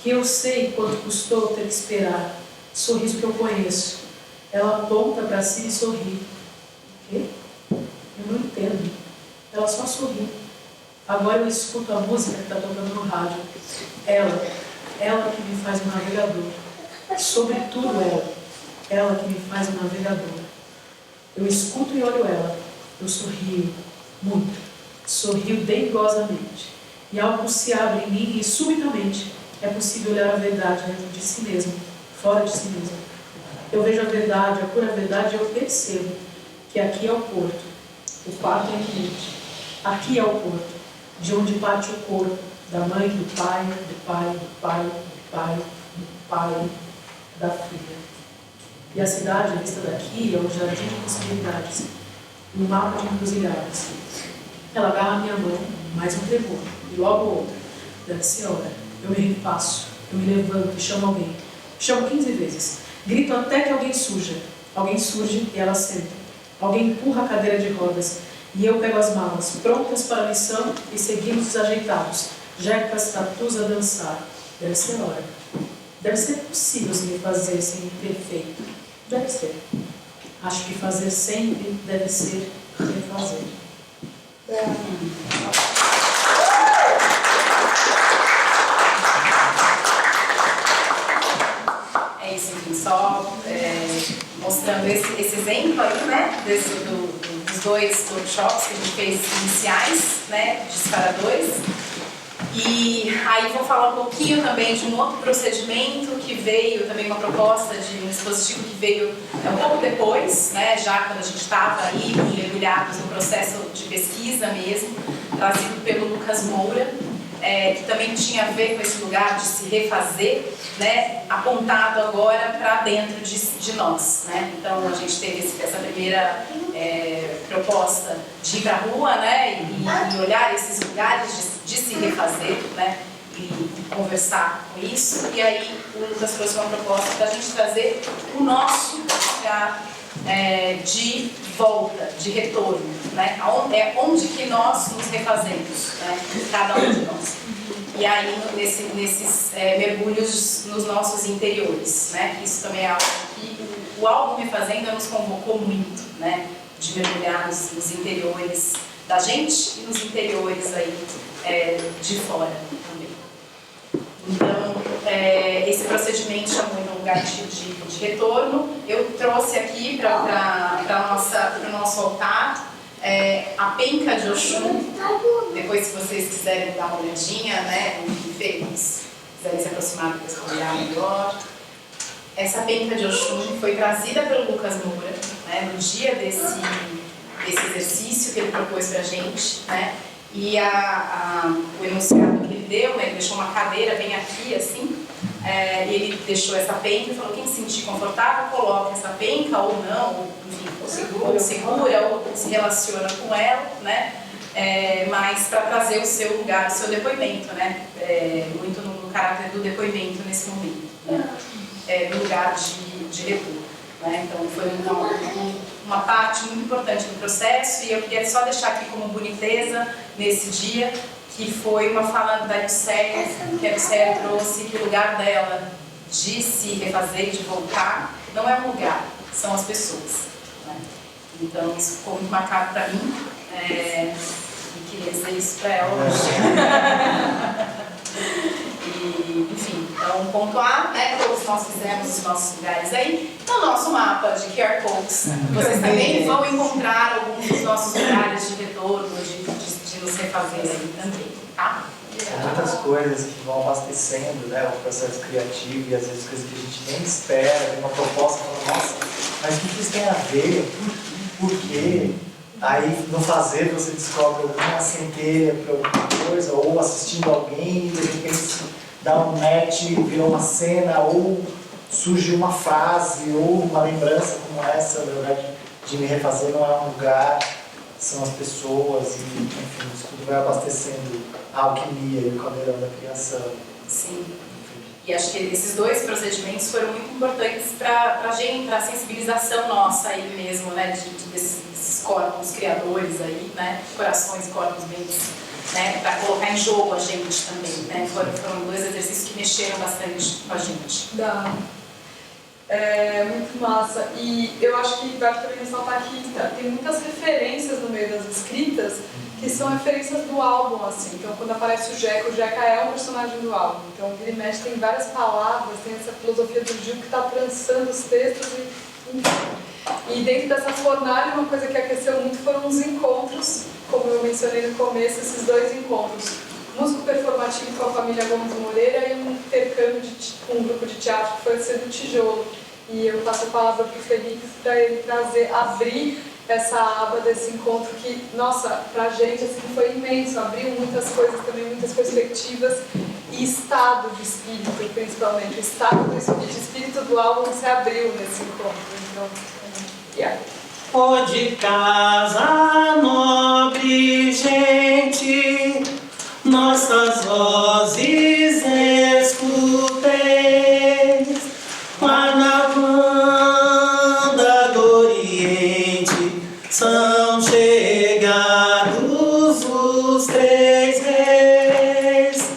que eu sei quanto custou ter que esperar. Sorriso que eu conheço. Ela aponta para si e sorri. O quê? Eu não entendo. Ela só sorri. Agora eu escuto a música que está tocando no rádio. Ela que me faz um navegador. Sobretudo ela que me faz um navegador. Eu escuto e olho ela. Eu sorrio muito. Sorrio denigosamente. E algo se abre em mim e subitamente é possível olhar a verdade dentro de si mesmo, fora de si mesmo. Eu vejo a verdade, a pura verdade, e eu percebo que aqui é o porto. O quarto é quente. Aqui é o porto, de onde parte o corpo da mãe, do pai, do pai, do pai, do pai, do pai, da filha. E a cidade, vista daqui, é um jardim de possibilidades, um mapa de encruzilhadas. Ela agarra a minha mão, mais um tremor, e logo outro. Deve ser hora. Eu me repasso, eu me levanto e chamo alguém. Chamo 15 vezes. Grito até que alguém surja. Alguém surge e ela senta. Alguém empurra a cadeira de rodas. E eu pego as malas, prontas para a missão, e seguimos desajeitados, já com as tatus a dançar. Deve ser hora. Deve ser possível se refazer sem ir perfeito. Deve ser. Acho que fazer sempre deve ser refazer. É isso, enfim, só mostrando esse exemplo aí, né, dos dois workshops que a gente fez iniciais, né, disparadores. E aí vou falar um pouquinho também de um outro procedimento que veio, também uma proposta de um dispositivo que veio um pouco depois, né, já quando a gente estava aí mergulhados no processo de pesquisa mesmo, trazido pelo Lucas Moura, que também tinha a ver com esse lugar de se refazer, né, apontado agora para dentro de nós, né? Então a gente teve essa primeira proposta de ir para a rua, né, e olhar esses lugares de se refazer, né, e conversar com isso. E aí o Lucas trouxe uma proposta para a gente trazer o nosso lugar de volta, de retorno, né? Onde que nós nos refazemos, né? Cada um de nós. E aí nesses mergulhos nos nossos interiores, né? Isso também é algo que o álbum Refazenda nos convocou muito, né? De mergulhar nos interiores da gente e nos interiores aí de fora também. Então, esse procedimento chamou em um lugar de retorno. Eu trouxe aqui para o nosso altar a penca de Oxum. Depois, se vocês quiserem dar uma olhadinha, né, quiserem se aproximar depois para olhar melhor. Essa penca de Oxum foi trazida pelo Lucas Moura, né, no dia desse exercício que ele propôs para a gente, né? E o enunciado que ele deu, né, ele deixou uma cadeira bem aqui, assim, e ele deixou essa penca e falou: quem se sentir confortável, coloca essa penca ou não, ou, enfim, ou segura, ou se relaciona com ela, né, mas para trazer o seu lugar, o seu depoimento, né, muito no caráter do depoimento nesse momento, né, no lugar de retorno. Né? Então foi uma parte muito importante do processo, e eu queria só deixar aqui como boniteza nesse dia, que foi uma fala da Lucélia, que a Lucélia trouxe que o lugar dela de se refazer, de voltar, não é um lugar, são as pessoas. Né? Então isso ficou muito marcado para mim, e queria dizer isso para ela hoje. E, enfim, então pontuar, né, todos nós fizemos os nossos lugares aí. No nosso mapa de QR Codes, vocês também vão encontrar alguns dos nossos lugares de retorno, de nos refazer aí também, tá? São muitas coisas que vão abastecendo, né, o processo criativo, e às vezes coisas que a gente nem espera, tem uma proposta, fala, nossa, mas o que isso tem a ver? Por quê? Aí no fazer você descobre alguma centelha para alguma coisa, ou assistindo alguém e de repente dá um match, virou uma cena, ou surge uma frase, ou uma lembrança como essa, na verdade, de me refazer não é um lugar, são as pessoas e, enfim, isso tudo vai abastecendo a alquimia e o caldeirão da criação. Sim. E acho que esses dois procedimentos foram muito importantes para a gente, para a sensibilização nossa aí mesmo, né, desses corpos criadores aí, né, corações e corpos bens, né, para colocar em jogo a gente também, né, foram dois exercícios que mexeram bastante com a gente. Dá. É muito massa. E eu acho que vale também ressaltar que tem muitas referências no meio das escritas que são referências do álbum, assim. Então, quando aparece o Jeca é um personagem do álbum. Então, vira e mexe, tem várias palavras, tem essa filosofia do Gil que está trançando os textos e dentro dessa fornalha, uma coisa que aqueceu muito foram os encontros, como eu mencionei no começo, esses dois encontros. Músico performativo com a família Gomes Moreira e um intercâmbio com um grupo de teatro que foi o Ser do Tijolo. E eu passo a palavra para o Felipe para ele abrir essa aba desse encontro que, nossa, pra gente assim, foi imenso, abriu muitas coisas também, muitas perspectivas e estado de espírito, principalmente. O estado de espírito do álbum se abriu nesse encontro. Então, yeah. Ó de casa, nobre gente, nossas vozes escuteis, lá na banda do Oriente são chegados os três reis,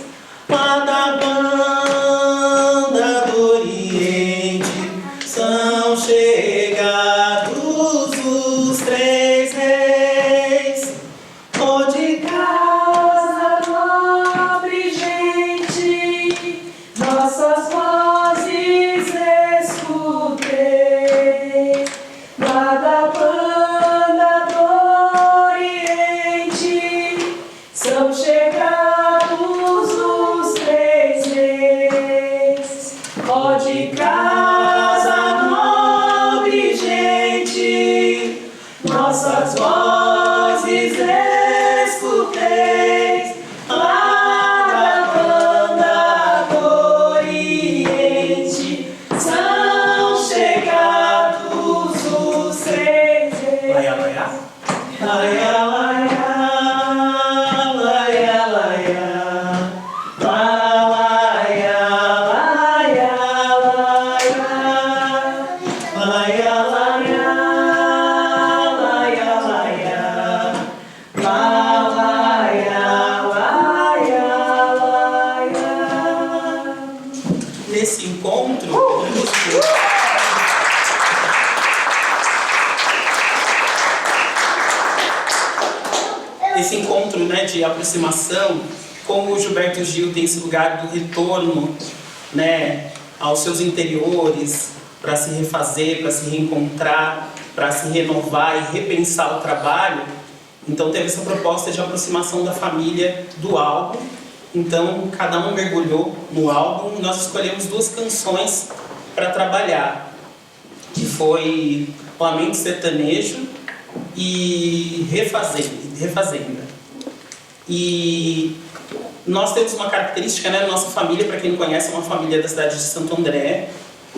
lá da banda do Oriente são chegados os três reis, ó de casa, nobre gente, nossas vozes escutei, lá da banda do Oriente são chegados os três reis, ó de casa, nobre gente, nossas vozes escuteis, lá da banda do Oriente são chegados os três reis. Laia, laia. Laia, laia. Laia, laia. Laia, laia, laia. Laia, laia. Laia, laia. Laia, laia, laia. Nesse encontro, esse encontro, né, de aproximação, como o Gilberto Gil tem esse lugar do retorno, né, aos seus interiores, para se refazer, para se reencontrar, para se renovar e repensar o trabalho. Então teve essa proposta de aproximação da família do álbum. Então cada um mergulhou no álbum e nós escolhemos duas canções para trabalhar, que foi Lamento Sertanejo e Refazenda. E nós temos uma característica, né, nossa família, para quem não conhece, é uma família da cidade de Santo André,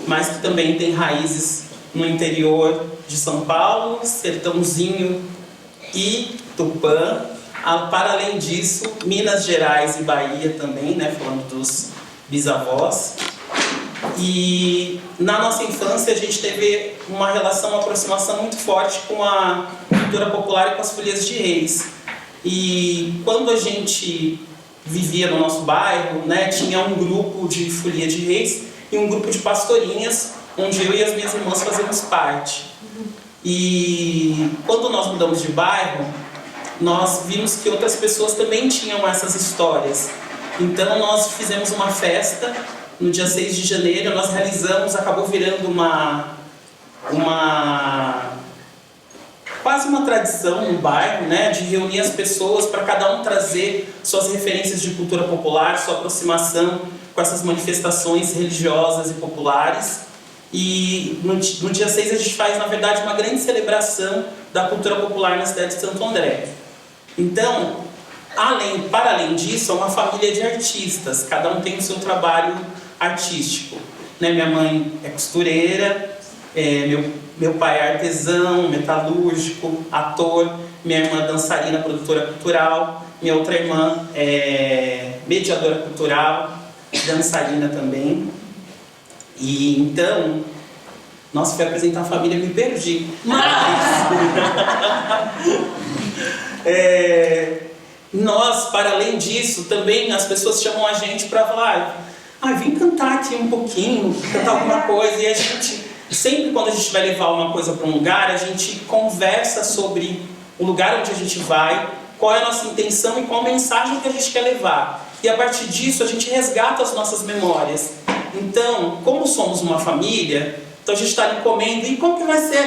mas que também tem raízes no interior de São Paulo, Sertãozinho e Tupã. Para além disso, Minas Gerais e Bahia também, né, falando dos bisavós. E na nossa infância a gente teve uma relação, uma aproximação muito forte com a cultura popular e com as folias de reis. E quando a gente vivia no nosso bairro, né, tinha um grupo de folia de reis e um grupo de pastorinhas, onde eu e as minhas irmãs fazemos parte. E quando nós mudamos de bairro, nós vimos que outras pessoas também tinham essas histórias. Então nós fizemos uma festa no dia 6 de janeiro, nós realizamos, acabou virando quase uma tradição no bairro, né, de reunir as pessoas para cada um trazer suas referências de cultura popular, sua aproximação com essas manifestações religiosas e populares. E no dia 6 a gente faz, na verdade, uma grande celebração da cultura popular na cidade de Santo André. Então, para além disso, é uma família de artistas, cada um tem o seu trabalho artístico. Né? Minha mãe é costureira, meu Meu pai é artesão, metalúrgico, ator. Minha irmã dançarina, produtora cultural. Minha outra irmã é mediadora cultural, dançarina também. E então, nossa, fui apresentar a família e me perdi. Mas nós, para além disso, também as pessoas chamam a gente para falar, vem cantar aqui um pouquinho, cantar alguma coisa. E a gente, sempre quando a gente vai levar uma coisa para um lugar, a gente conversa sobre o lugar onde a gente vai, qual é a nossa intenção e qual a mensagem que a gente quer levar. E a partir disso a gente resgata as nossas memórias. Então, como somos uma família, então a gente está ali comendo, e como que vai ser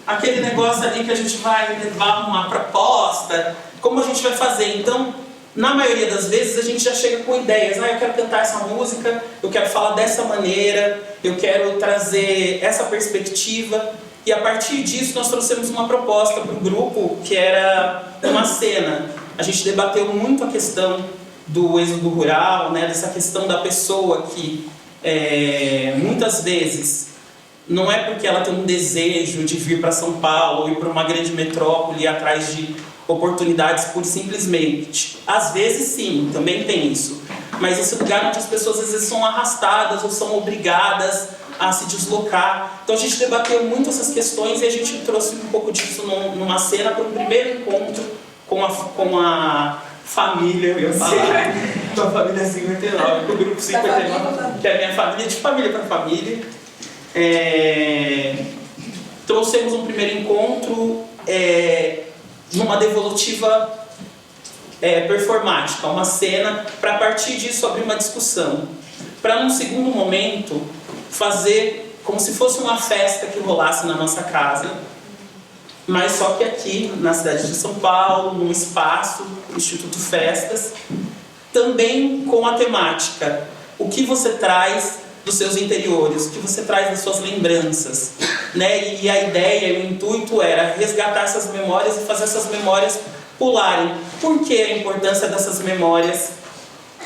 aquele negócio ali que a gente vai levar uma proposta, como a gente vai fazer? Então, na maioria das vezes a gente já chega com ideias, eu quero cantar essa música, eu quero falar dessa maneira, eu quero trazer essa perspectiva. E a partir disso nós trouxemos uma proposta para o grupo que era uma cena. A gente debateu muito a questão do êxodo rural, né, dessa questão da pessoa que muitas vezes não é porque ela tem um desejo de vir para São Paulo ou ir para uma grande metrópole atrás de oportunidades pura e simplesmente. Às vezes sim, também tem isso. Mas esse lugar onde as pessoas às vezes são arrastadas ou são obrigadas a se deslocar. Então a gente debateu muito essas questões e a gente trouxe um pouco disso numa cena para um primeiro encontro com a família, eu ia falar, com a família 59, com o grupo 59, que é a minha família, de família para família. Trouxemos um primeiro encontro numa devolutiva performática, uma cena, para a partir disso abrir uma discussão. Para num segundo momento fazer como se fosse uma festa que rolasse na nossa casa, mas só que aqui na cidade de São Paulo, num espaço, Instituto Festas, também com a temática, o que você traz dos seus interiores, o que você traz das suas lembranças, né? E a ideia, o intuito era resgatar essas memórias e fazer essas memórias pularem. Por que a importância dessas memórias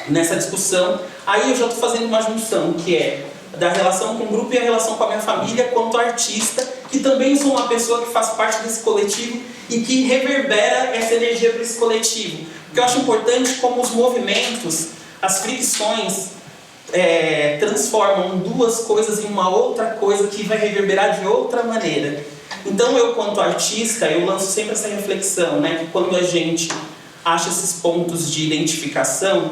nessa discussão? Aí eu já estou fazendo uma junção, que é da relação com o grupo e a relação com a minha família quanto artista, que também sou uma pessoa que faz parte desse coletivo e que reverbera essa energia para esse coletivo. Porque eu acho importante como os movimentos, as fricções, transformam duas coisas em uma outra coisa que vai reverberar de outra maneira. Então eu, quanto artista, eu lanço sempre essa reflexão, né, que quando a gente acha esses pontos de identificação,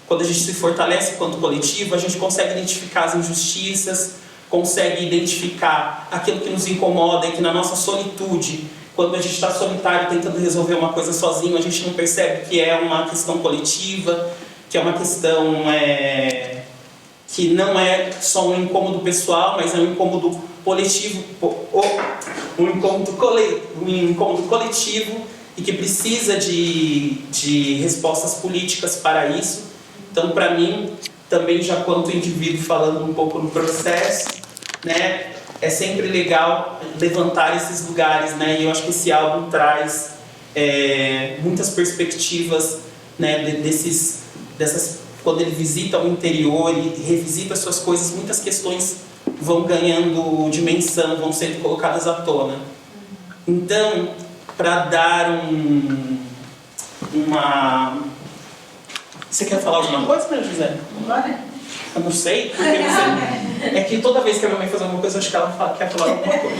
quando a gente se fortalece quanto coletivo, a gente consegue identificar as injustiças, consegue identificar aquilo que nos incomoda e que na nossa solitude, quando a gente está solitário tentando resolver uma coisa sozinho, a gente não percebe que é uma questão coletiva, que é uma questão que não é só um incômodo pessoal, mas é um incômodo coletivo, um incômodo coletivo e que precisa de respostas políticas para isso. Então, para mim, também já quanto indivíduo, falando um pouco no processo, né, é sempre legal levantar esses lugares, né, e eu acho que esse álbum traz muitas perspectivas, né, quando ele visita o interior e revisita suas coisas, muitas questões vão ganhando dimensão, vão sendo colocadas à tona. Então, para dar uma... Você quer falar alguma coisa, Maria José? Eu não sei, porque é que toda vez que a minha mãe faz alguma coisa, eu acho que ela quer falar alguma coisa.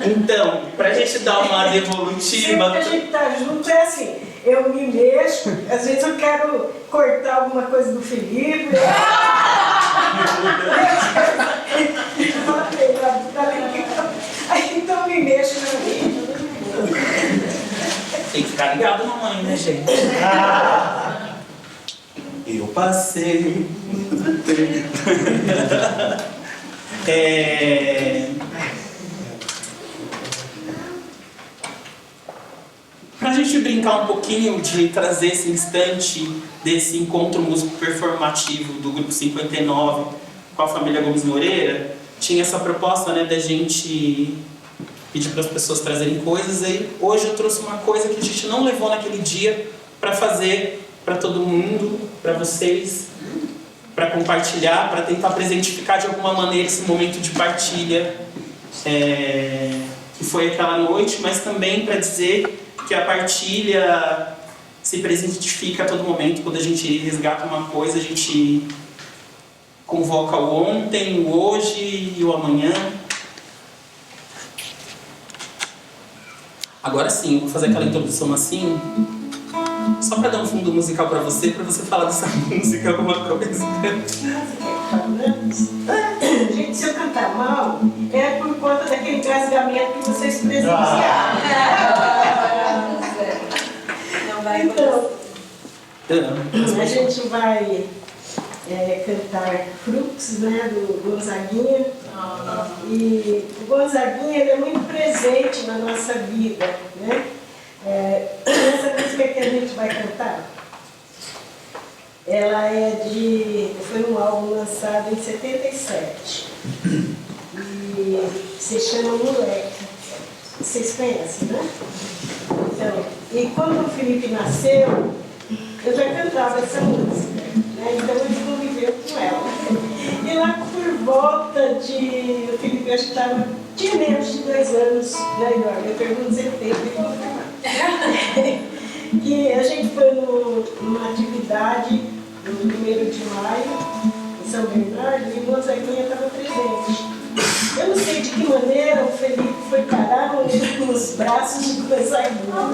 Então, pra gente dar uma devolutiva... Sempre que a gente tá junto é assim, eu me mexo, às vezes eu quero cortar alguma coisa do Felipe. Aí então me mexo no vídeo. Tem que ficar ligado na mãe, né, gente? Eu passei Pra gente brincar um pouquinho de trazer esse instante desse encontro músico performativo do Grupo 59 com a família Gomes Moreira, tinha essa proposta, né, da gente pedir para as pessoas trazerem coisas, e hoje eu trouxe uma coisa que a gente não levou naquele dia para fazer para todo mundo, para vocês, para compartilhar, para tentar presentificar de alguma maneira esse momento de partilha que foi aquela noite, mas também para dizer que a partilha se presentifica a todo momento. Quando a gente resgata uma coisa, a gente convoca o ontem, o hoje e o amanhã. Agora sim, eu vou fazer aquela introdução assim, só para dar um fundo musical para você falar dessa música, alguma coisa. Gente, se eu cantar mal, é por conta daquele rasgamento que vocês presenciaram. Não vai Então, Então, a gente vai cantar Frux, né, do Gonzaguinha. E o Gonzaguinha, ele é muito presente na nossa vida, né? Essa música que a gente vai cantar, ela foi um álbum lançado em 77 e se chama Moleque. Vocês conhecem, né? Então, e quando o Felipe nasceu, eu já cantava essa música, né? Então ele conviveu com ela. E lá por volta de... O Felipe, acho que tinha menos de 2 anos, né, Eduardo? Eu pergunto se ele tem, ele confirmar. Que a gente foi numa atividade no 1º de maio, em São Bernardo, e o Gonzaguinha estava presente. Eu não sei de que maneira o Felipe foi parar nos braços do Gonzaguinha.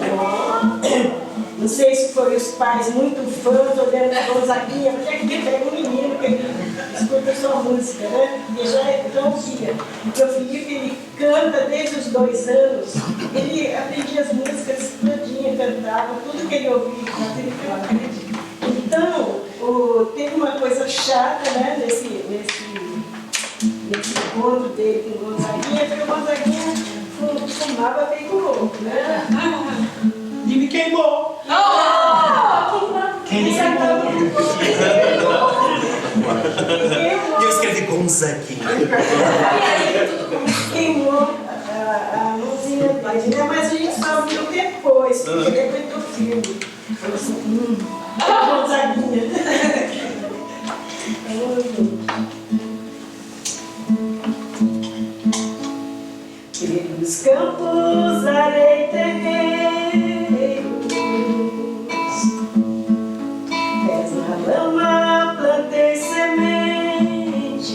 Não sei se foram os pais muito fãs olhando a Gonzaguinha, mas é que pega um menino que ele escuta sua música, né? E já ouvia. Porque o Felipe, ele canta desde os 2 anos, ele aprendia as músicas todinha, cantava, tudo que ele ouvia, ele acredita. Então, teve uma coisa chata, né, nesse encontro dele com o Gonzaguinha, porque o Gonzaguinha fumava feito louco, né? E me queimou! Quem E eu escrevi Gonzaguinha. queimou a mãozinha dele, né? Mas a gente só viu depois, porque depois do filme. Falou assim, Gonzaguinha. Nos campos, areia e terreiros, pés na lama, plantei sementes.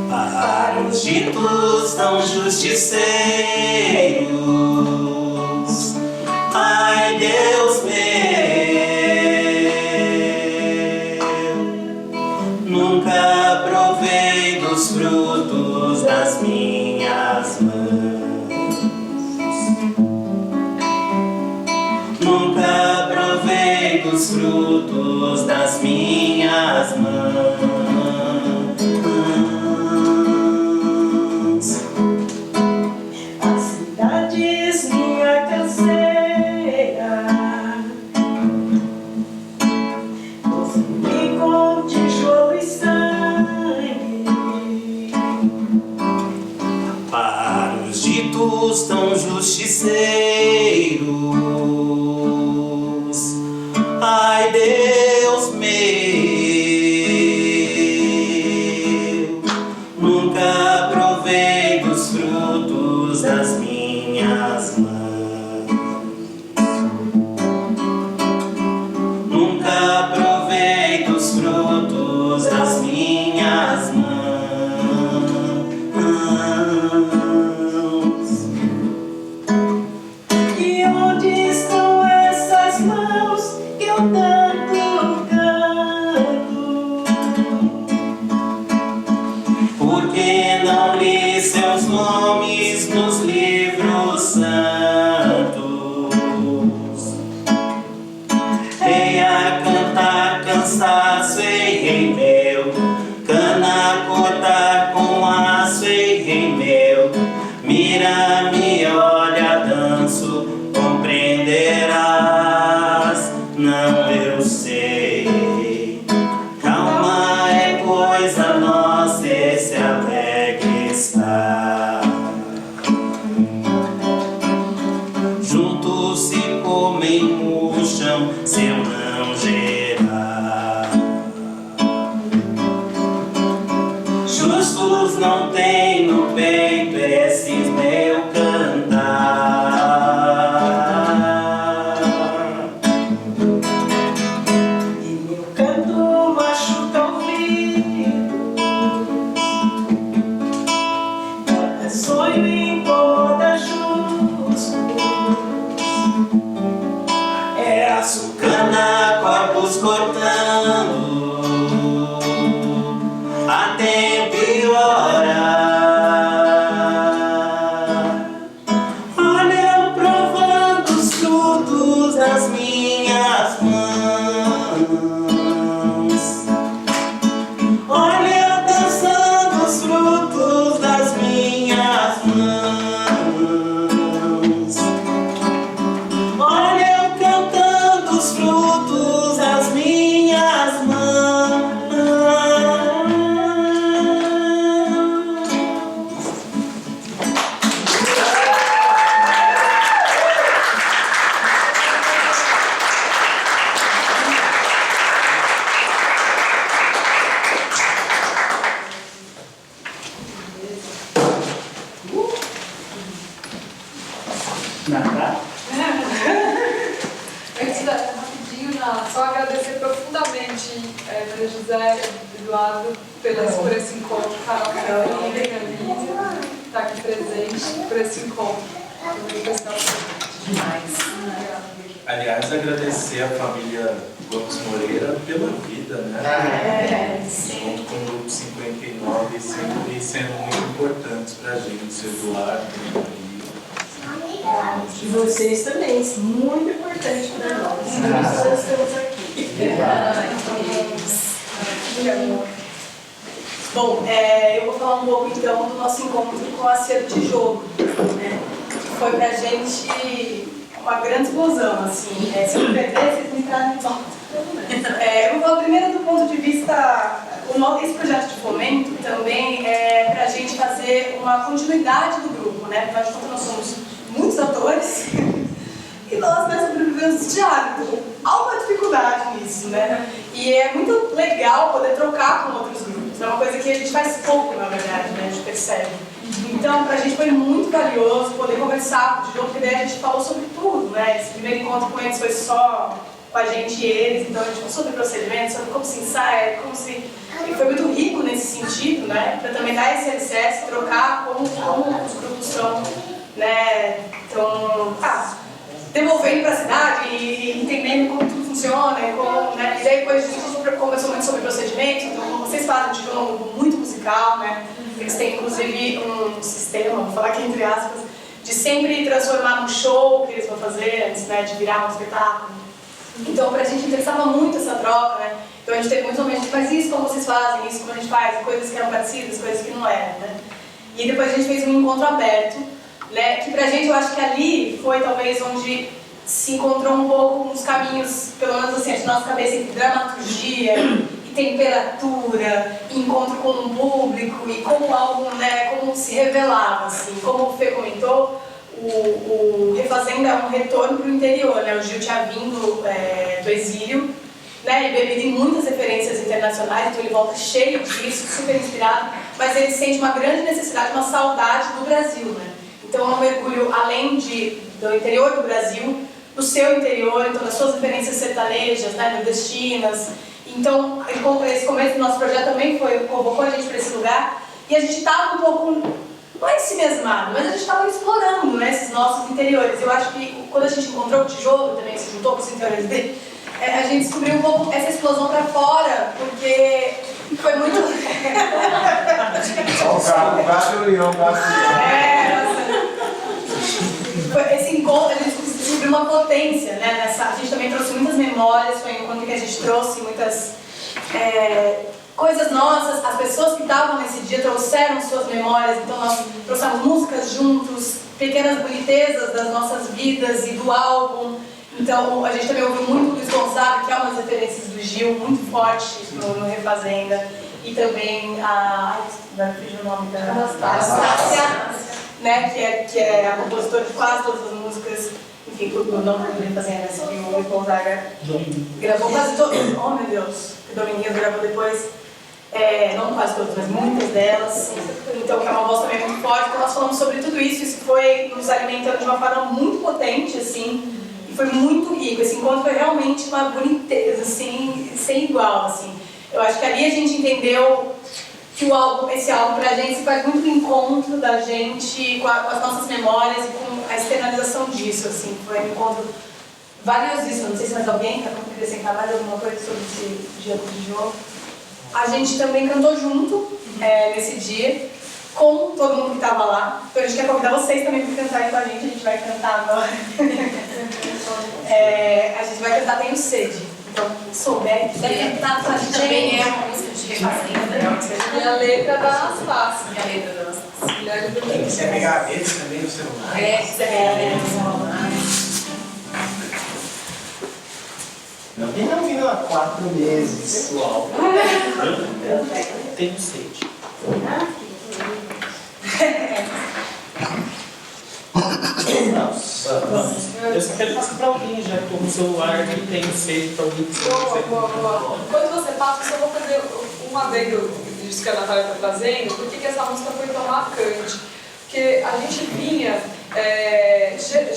Para os ditos tão justiceiros, ai Deus meu, nunca provei dos frutos das minhas mãos, nunca provei dos frutos das minhas mãos. As cidades, minha canseira, construí com tijolo e sangue. Para os ditos tão justiceiros, ai Deus meu, nunca provei dos frutos das minhas mãos, nunca provei dos frutos das minhas mãos. E onde estão essas mãos que eu tanto canto? Por que não li seus nomes nos livros santos? Rei a cantar cansaço, ei meu, cana cortar com aço, ei meu, mira-me, olha, danço, compreenderás. Não, eu sei, calma é coisa nossa, esse alegre está. Juntos se comem, murcham, se eu não gerar. Justo luz não tem no peito esses meu cantar. E meu canto machuca ouvidos, bota sonho e incomoda justos. É açucana, corpos cortando a tempo e hora. Olha eu provando os frutos das minhas mãos. Olha eu dançando os frutos das minhas mãos. Olha eu cantando os frutos das minhas mãos. Nada. Antes rapidinho, só agradecer profundamente Maria José e Eduardo por esse encontro, Carol Carolina, está aqui presente por esse encontro. Muito especial. Demais. Aliás, agradecer a família Gomes Moreira pela vida, né? Junto com o Grupo 59, sempre sendo muito importantes para a gente, o Eduardo, E vocês também, muito importante para nós. Nós estamos aqui. Bom, eu vou falar um pouco então do nosso encontro com a Acervo Tijolo, né? Que foi pra gente uma grande explosão, assim. Se eu perder, vocês me trazem de volta. Eu vou falar primeiro do ponto de vista. Esse projeto de fomento também é pra gente fazer uma continuidade do grupo, né? Afinal de contas, nós somos muitos atores e nós sobrevivemos do teatro. Então, há uma dificuldade nisso, né? E é muito legal poder trocar com outros grupos. É uma coisa que a gente faz pouco, na verdade, né? A gente percebe. Então, pra gente foi muito valioso poder conversar com o Tijolo, porque daí a gente falou sobre tudo, né? Esse primeiro encontro com eles foi só com a gente e eles, então a gente falou sobre procedimentos, sobre como se ensaia, como se... E foi muito rico nesse sentido, né? Pra também dar esse alicerce, trocar como os grupos estão, né? Então, devolvendo para a cidade e entendendo como tudo funciona, como, né? E daí depois a gente conversou muito sobre procedimentos, então como vocês fazem, tipo, é um grupo muito musical, né? Eles têm inclusive um sistema, vou falar aqui entre aspas, de sempre transformar num show que eles vão fazer antes, né? De virar um espetáculo. Então pra gente interessava muito essa troca, né? Então a gente teve muitos momentos de faz isso como vocês fazem, isso como a gente faz, coisas que eram parecidas, coisas que não eram, né? E depois a gente fez um encontro aberto, né, que pra gente eu acho que ali foi talvez onde se encontrou um pouco uns caminhos, pelo menos assim, a nossa cabeça entre dramaturgia e temperatura, e encontro com o público e como algo, né, como se revelava, assim, como o Fê comentou, o Refazenda é um retorno para o interior, né, o Gil tinha vindo do exílio, né, e bebido em muitas referências internacionais, então ele volta cheio disso, super inspirado, mas ele sente uma grande necessidade, uma saudade do Brasil, né. Então é um mergulho além do interior do Brasil, do seu interior, então das suas referências sertanejas, né, nordestinas. Então esse começo do nosso projeto também convocou a gente para esse lugar e a gente estava um pouco, não é si mesmado, mas a gente estava explorando, né, esses nossos interiores. Eu acho que quando a gente encontrou o Tijolo também, se juntou com os interiores dele, a gente descobriu um pouco essa explosão para fora, porque foi muito... O gato e o leão, Esse encontro, a gente descobriu uma potência, né? A gente também trouxe muitas memórias, foi um encontro que a gente trouxe muitas coisas nossas, as pessoas que estavam nesse dia trouxeram suas memórias, então nós trouxemos músicas juntos, pequenas bonitezas das nossas vidas e do álbum. Então a gente também ouviu muito o Luiz Gonzaga, que é umas referências do Gil, muito forte no Refazenda, e também vai fugir o nome da Anastácia, né, que é a compositora de quase todas as músicas, enfim, o nome do Refazenda, que o Luiz Gonzaga gravou quase todo. Oh meu Deus, que Dominguinhos gravou depois. não quase todas, mas muitas delas, então que é uma voz também muito forte. Então nós falamos sobre tudo isso, isso foi nos alimentando de uma forma muito potente, assim, e foi muito rico. Esse encontro foi realmente uma boniteza, assim, sem igual, assim. Eu acho que ali a gente entendeu que esse álbum pra gente faz muito do encontro da gente com as nossas memórias e com a externalização disso, assim. Foi um encontro valiosíssimo. Não sei se mais alguém quer acrescentar mais alguma coisa sobre esse dia de jogo. A gente também cantou junto nesse dia, com todo mundo que estava lá. Então a gente quer convidar vocês também para cantarem com a gente vai cantar agora. A gente vai cantar Tenho Sede. Então, quem souber, quiser cantar com a gente também é uma música de refazenda. E a letra da Anastácia. E a letra da Anastácia. Quem quiser pegar a letra também no celular. Quiser pegar a letra no celular. Não tem não vindo há 4 meses o álbum. Tenho sede. Nossa, eu só quero passar pra alguém, já que tô no celular e tenho sede pra alguém. Boa. Enquanto você passa, eu só vou fazer um adendo disso que a Natália está trazendo. Por que essa música foi tão marcante? Porque a gente vinha,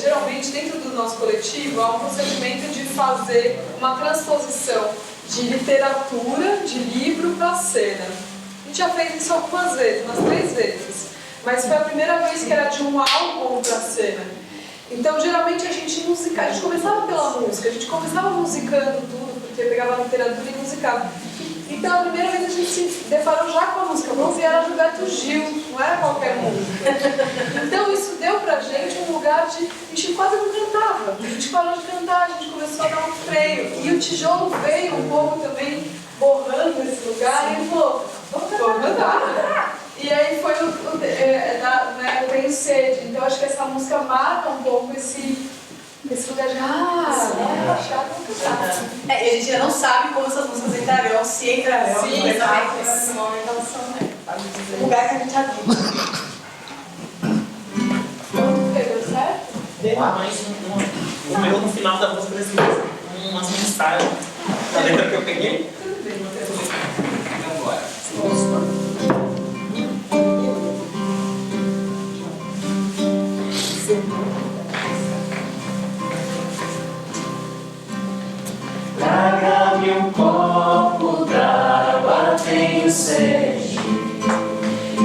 geralmente dentro do nosso coletivo, há um procedimento de fazer uma transposição de literatura, de livro para cena. A gente já fez isso algumas vezes, umas 3 vezes. Mas foi a primeira vez que era de um álbum para cena. Então, geralmente a gente começava pela música, a gente começava musicando tudo, porque pegava a literatura e musicava. Então, a primeira vez a gente se deparou já com a música pronta e era Gilberto Gil, não era qualquer música. Então, isso deu pra gente um lugar de... A gente quase não cantava, a gente parou de cantar, a gente começou a dar um freio. E o tijolo veio um pouco também borrando esse lugar e ele falou, vamos cantar. E aí foi eu Tenho Sede. Então, acho que essa música marca um pouco esse lugar de baixar e cantar. E a gente ainda não sabe como essas músicas entrarão, se entrarão. Sim, nesse momento elas são o lugar que a gente habita. Deu certo? Deu mais o meu no final da música desse umas mensagens da letra que eu peguei. Tudo bem, não tem problema. Então, bora. Traga-me um copo d'água, tenho sede,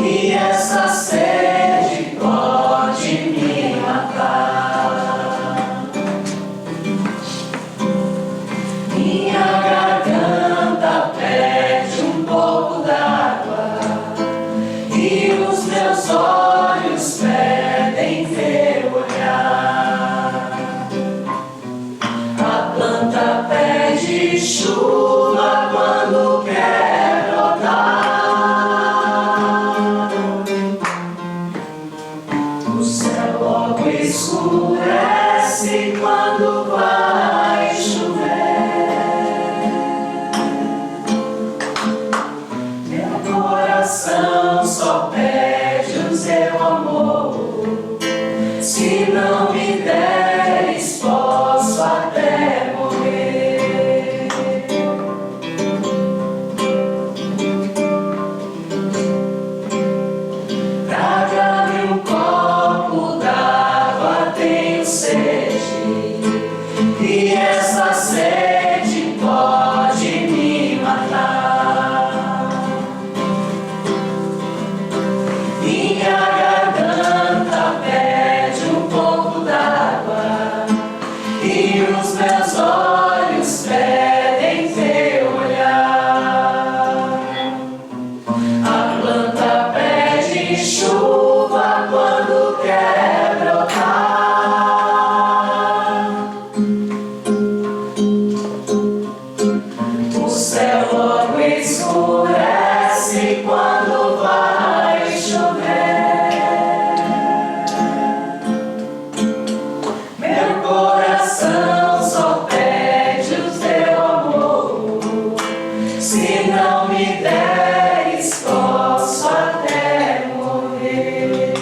e essa sede pode me matar. Minha garganta pede um pouco d'água, e os meus olhos pedem teu olhar. A planta pede chuva quando quer brotar. O céu logo escurece quando vai chover. Meu coração só pede o seu amor. Se não me deres, posso até morrer. Traga-me um copo d'água, tenho sede, e essa sede pode me matar. Minha garganta pede um pouco d'água, e os meus olhos pedem teu olhar. A planta pede chuva quando quer brotar. O céu logo escurece quando vai chover. Meu coração só pede o teu amor. Se não me deres, posso até morrer.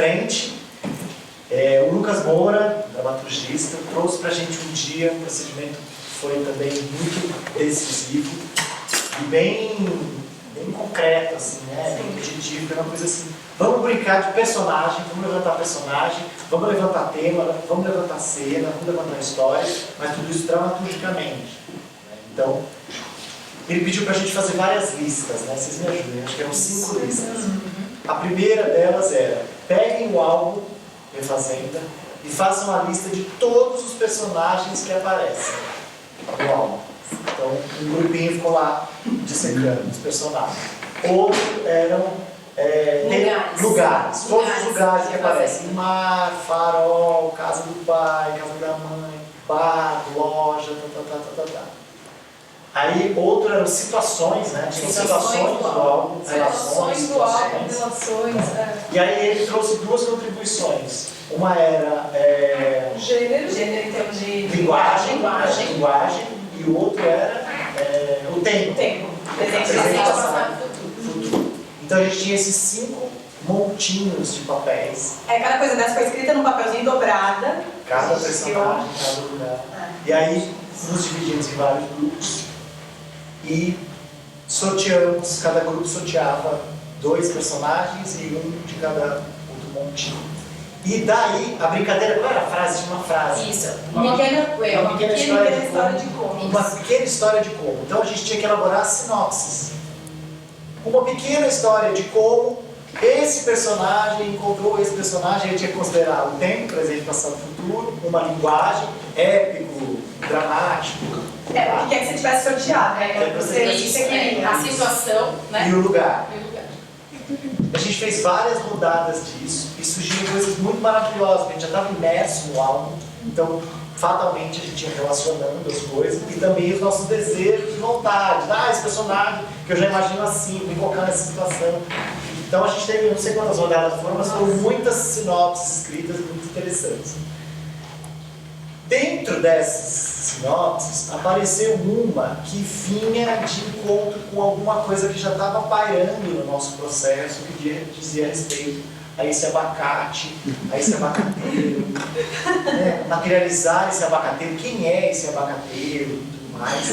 frente, o Lucas Moura, dramaturgista, trouxe pra gente um dia um procedimento que foi também muito decisivo e bem concreto, assim, né? Bem objetivo, é uma coisa assim, vamos brincar de personagem, vamos levantar personagem, vamos levantar tema, vamos levantar cena, vamos levantar história, mas tudo isso dramaturgicamente. Então, ele pediu pra gente fazer várias listas, né? Vocês me ajudem, acho que eram 5 listas. A primeira delas era, peguem o álbum Refazenda e façam a lista de todos os personagens que aparecem no álbum. Então, um grupinho ficou lá dissecando os personagens. Outro eram lugares, todos os lugares que aparecem. Mar, farol, casa do pai, casa da mãe, bar, loja, tá. Aí outro eram situações, né? Tinha situações do álbum, relações. E aí ele trouxe 2 contribuições. Uma era Gênero em termos de linguagem, e o outro era o tempo. Presente, passado, futuro. Então a gente tinha esses 5 montinhos de papéis. Cada coisa dessa foi escrita num papelzinho dobrada. Cada personagem, cada lugar. E aí nos dividimos em vários grupos e sorteamos, cada grupo sorteava 2 personagens e um de cada outro montinho. E daí, a brincadeira, qual era a frase? Tinha uma frase. Isso, uma pequena história de como. Uma pequena história de como. Então a gente tinha que elaborar sinopses. Uma pequena história de como esse personagem encontrou esse personagem, ele tinha que considerar o tempo, presente, passado, futuro, uma linguagem, épico, dramático. O que é que você tivesse sorteado, né? A situação, né? E o lugar. A gente fez várias rodadas disso e surgiram coisas muito maravilhosas, a gente já estava imerso no álbum, então fatalmente a gente ia relacionando as coisas e também os nossos desejos e vontades. Esse personagem que eu já imagino assim, me colocar nessa situação. Então a gente teve, não sei quantas rodadas foram, mas foram muitas sinopses escritas muito interessantes. Dentro dessas sinopses, apareceu uma que vinha de encontro com alguma coisa que já estava pairando no nosso processo, que dizia respeito a esse abacate, a esse abacateiro, né? Materializar esse abacateiro, quem é esse abacateiro e tudo mais.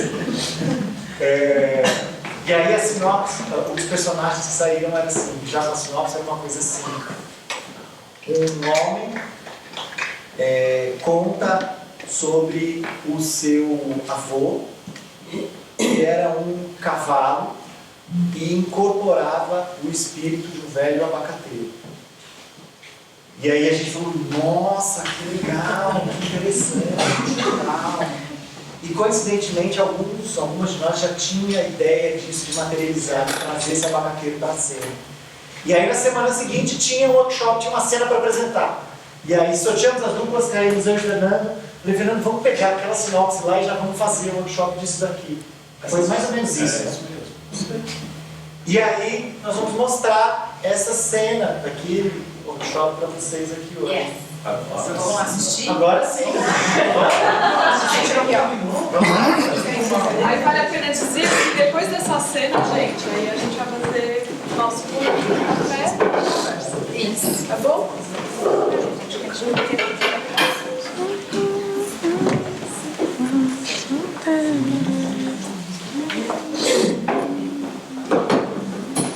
E aí a sinopse, os personagens que saíram eram assim, já na sinopse era uma coisa assim. Um homem conta sobre o seu avô, que era um cavalo e incorporava o espírito de um velho abacateiro. E aí a gente falou, nossa, que legal, que interessante, que legal. E coincidentemente algumas de nós já tinham a ideia disso, de materializar, de trazer esse abacateiro para a cena. E aí na semana seguinte tinha um workshop, tinha uma cena para apresentar. E aí sorteamos as duplas, caímos eu e Fernando. Falei, Fernando, vamos pegar aquela sinopse lá e já vamos fazer um workshop disso daqui. Foi mais ou menos isso. Né? E aí nós vamos mostrar essa cena daquele workshop para vocês aqui hoje. Yes. Vamos assistir? Agora sim. Aí vale a pena dizer que depois dessa cena, gente, aí a gente vai fazer o nosso café e conversa. Isso. Tá bom?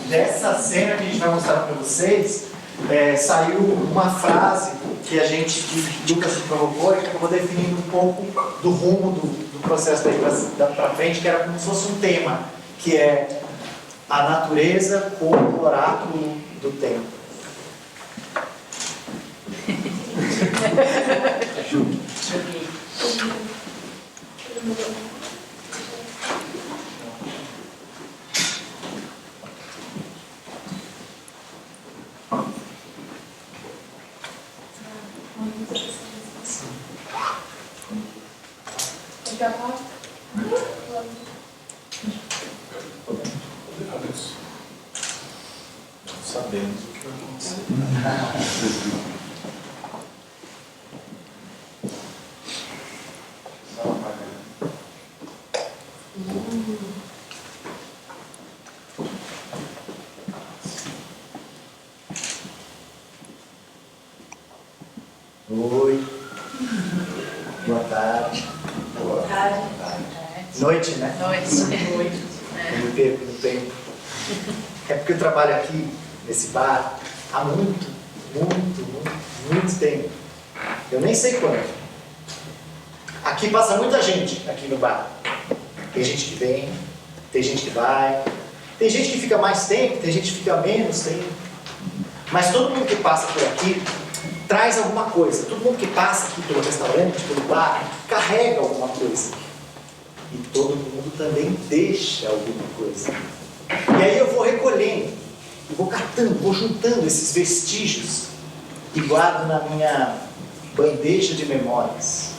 Dessa cena que a gente vai mostrar para vocês, saiu uma frase que a gente, que Lucas se provocou e que acabou definindo um pouco do rumo do processo daí para frente, que era como se fosse um tema, que é a natureza como oráculo do tempo. Sabemos o que vai acontecer. Oi. Boa tarde. Boa tarde. Noite, né? Noite. Eu me perco no tempo. É porque eu trabalho aqui, nesse bar, há muito tempo. Eu nem sei quanto. Aqui passa muita gente, aqui no bar. Tem gente que vem, tem gente que vai, tem gente que fica mais tempo, tem gente que fica menos tempo. Mas todo mundo que passa por aqui traz alguma coisa. Todo mundo que passa aqui pelo restaurante, pelo bar, carrega alguma coisa. E todo mundo também deixa alguma coisa. E aí eu vou recolhendo, vou catando, vou juntando esses vestígios e guardo na minha bandeja de memórias.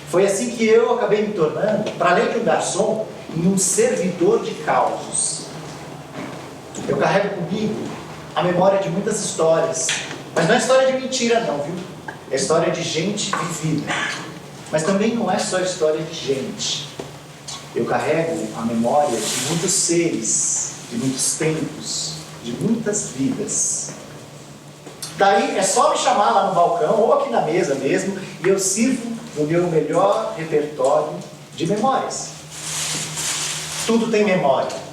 Foi assim que eu acabei me tornando, para além de um garçom, um servidor de causos. Eu carrego comigo a memória de muitas histórias, mas não é história de mentira não, viu? É história de gente vivida. Mas também não é só história de gente. Eu carrego a memória de muitos seres, de muitos tempos, de muitas vidas. Daí é só me chamar lá no balcão ou aqui na mesa mesmo e eu sirvo o meu melhor repertório de memórias. Tudo tem memória.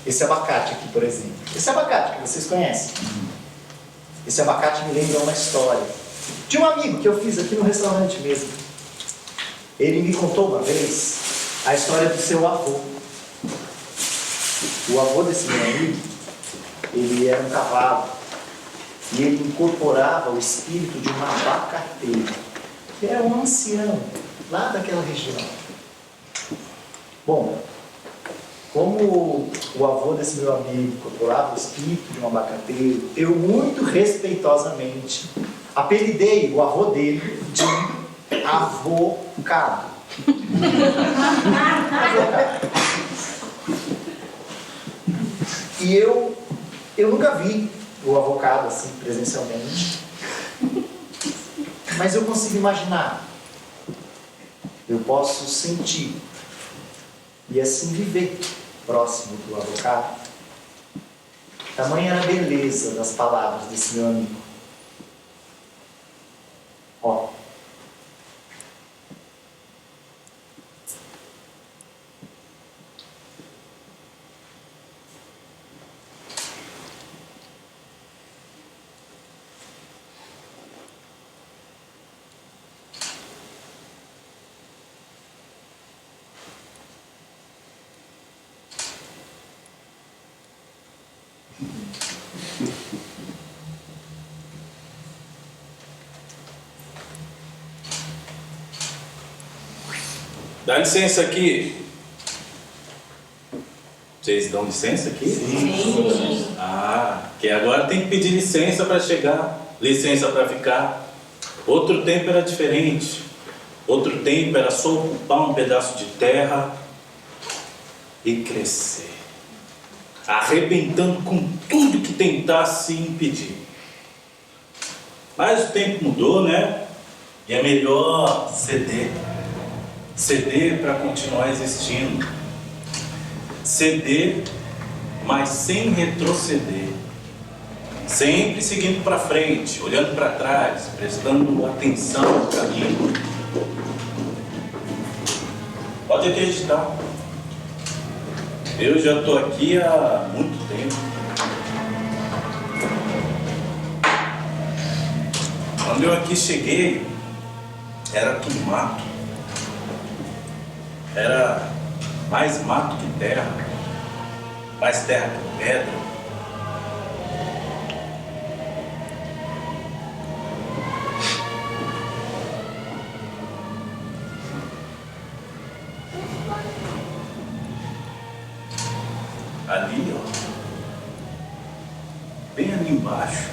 Esse abacate aqui, por exemplo. Esse abacate que vocês conhecem. Esse abacate me lembra uma história de um amigo que eu fiz aqui no restaurante mesmo. Ele me contou uma vez a história do seu avô. O avô desse meu amigo, ele era um cavalo e ele incorporava o espírito de uma abacateira, que era um ancião lá daquela região. Bom, como o avô desse meu amigo incorporava o espírito de um abacateiro, eu muito respeitosamente apelidei o avô dele de avocado. Avocado. E eu nunca vi o avocado assim presencialmente, mas eu consigo imaginar, eu posso sentir e assim viver próximo do avocado. Tamanha era a beleza das palavras desse meu amigo. Ó. Dá licença aqui. Vocês dão licença aqui? Sim. Ah, que agora tem que pedir licença para chegar, licença para ficar. Outro tempo era diferente. Outro tempo era só ocupar um pedaço de terra e crescer, arrebentando com tudo que tentasse impedir. Mas o tempo mudou, né? E é melhor ceder. Ceder para continuar existindo. Ceder, mas sem retroceder. Sempre seguindo para frente, olhando para trás, prestando atenção no caminho. Pode acreditar. Eu já estou aqui há muito tempo. Quando eu aqui cheguei, era tudo mato. Era mais mato que terra, mais terra que pedra. Ali, ó, bem ali embaixo,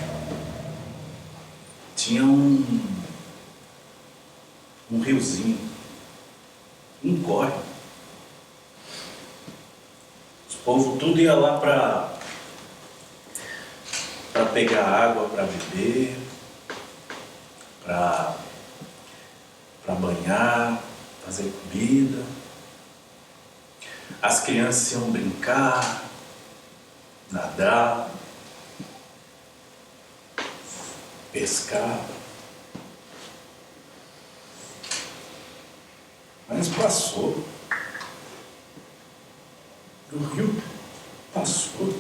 tinha um riozinho, um córrego. O povo tudo ia lá para pegar água para beber, para banhar, fazer comida. As crianças iam brincar, nadar. pescava. Mas passou. O rio passou.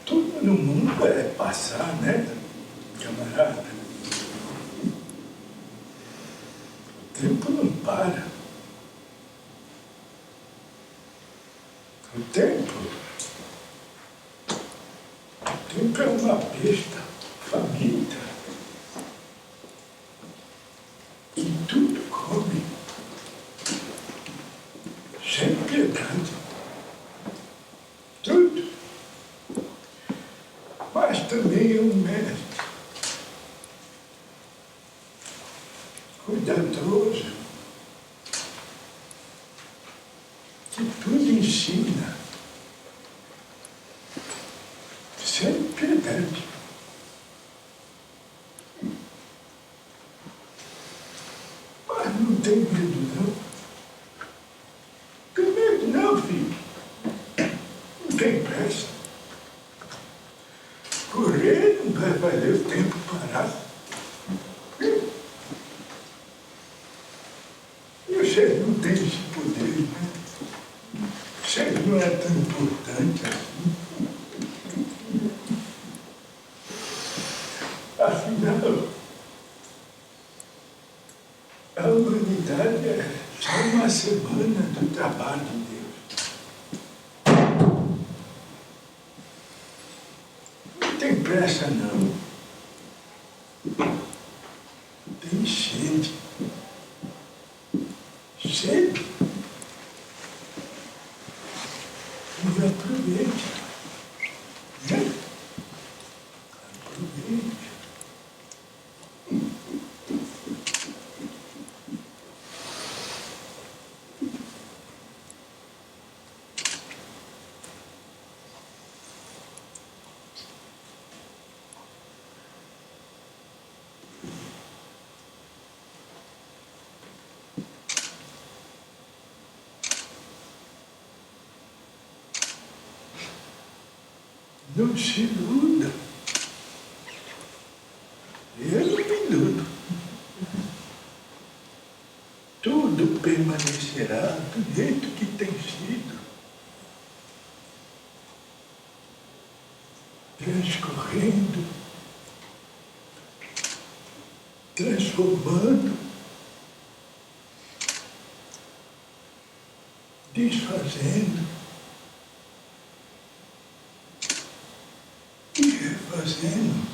Tudo no mundo é passar, né, camarada? O tempo não para. O tempo é uma besta faminta que tudo come, sem piedade. Tudo. Mas também é um mestre cuidadoso, que tudo ensina, sem piedade. Mas não tem medo, não. Tem medo, não, filho. Não tem pressa. Correr não vai valer o tempo parado. E você não tem esse poder, né? Você não é tão importante assim. Afinal, a humanidade é só uma semana do trabalho de Deus. Não tem pressa, não. Tem sede. Sede. E aproveite. Né? Aproveite. Não se iluda. Eu não me iludo. Tudo permanecerá do jeito que tem sido. Transcorrendo, transformando, desfazendo e refazendo.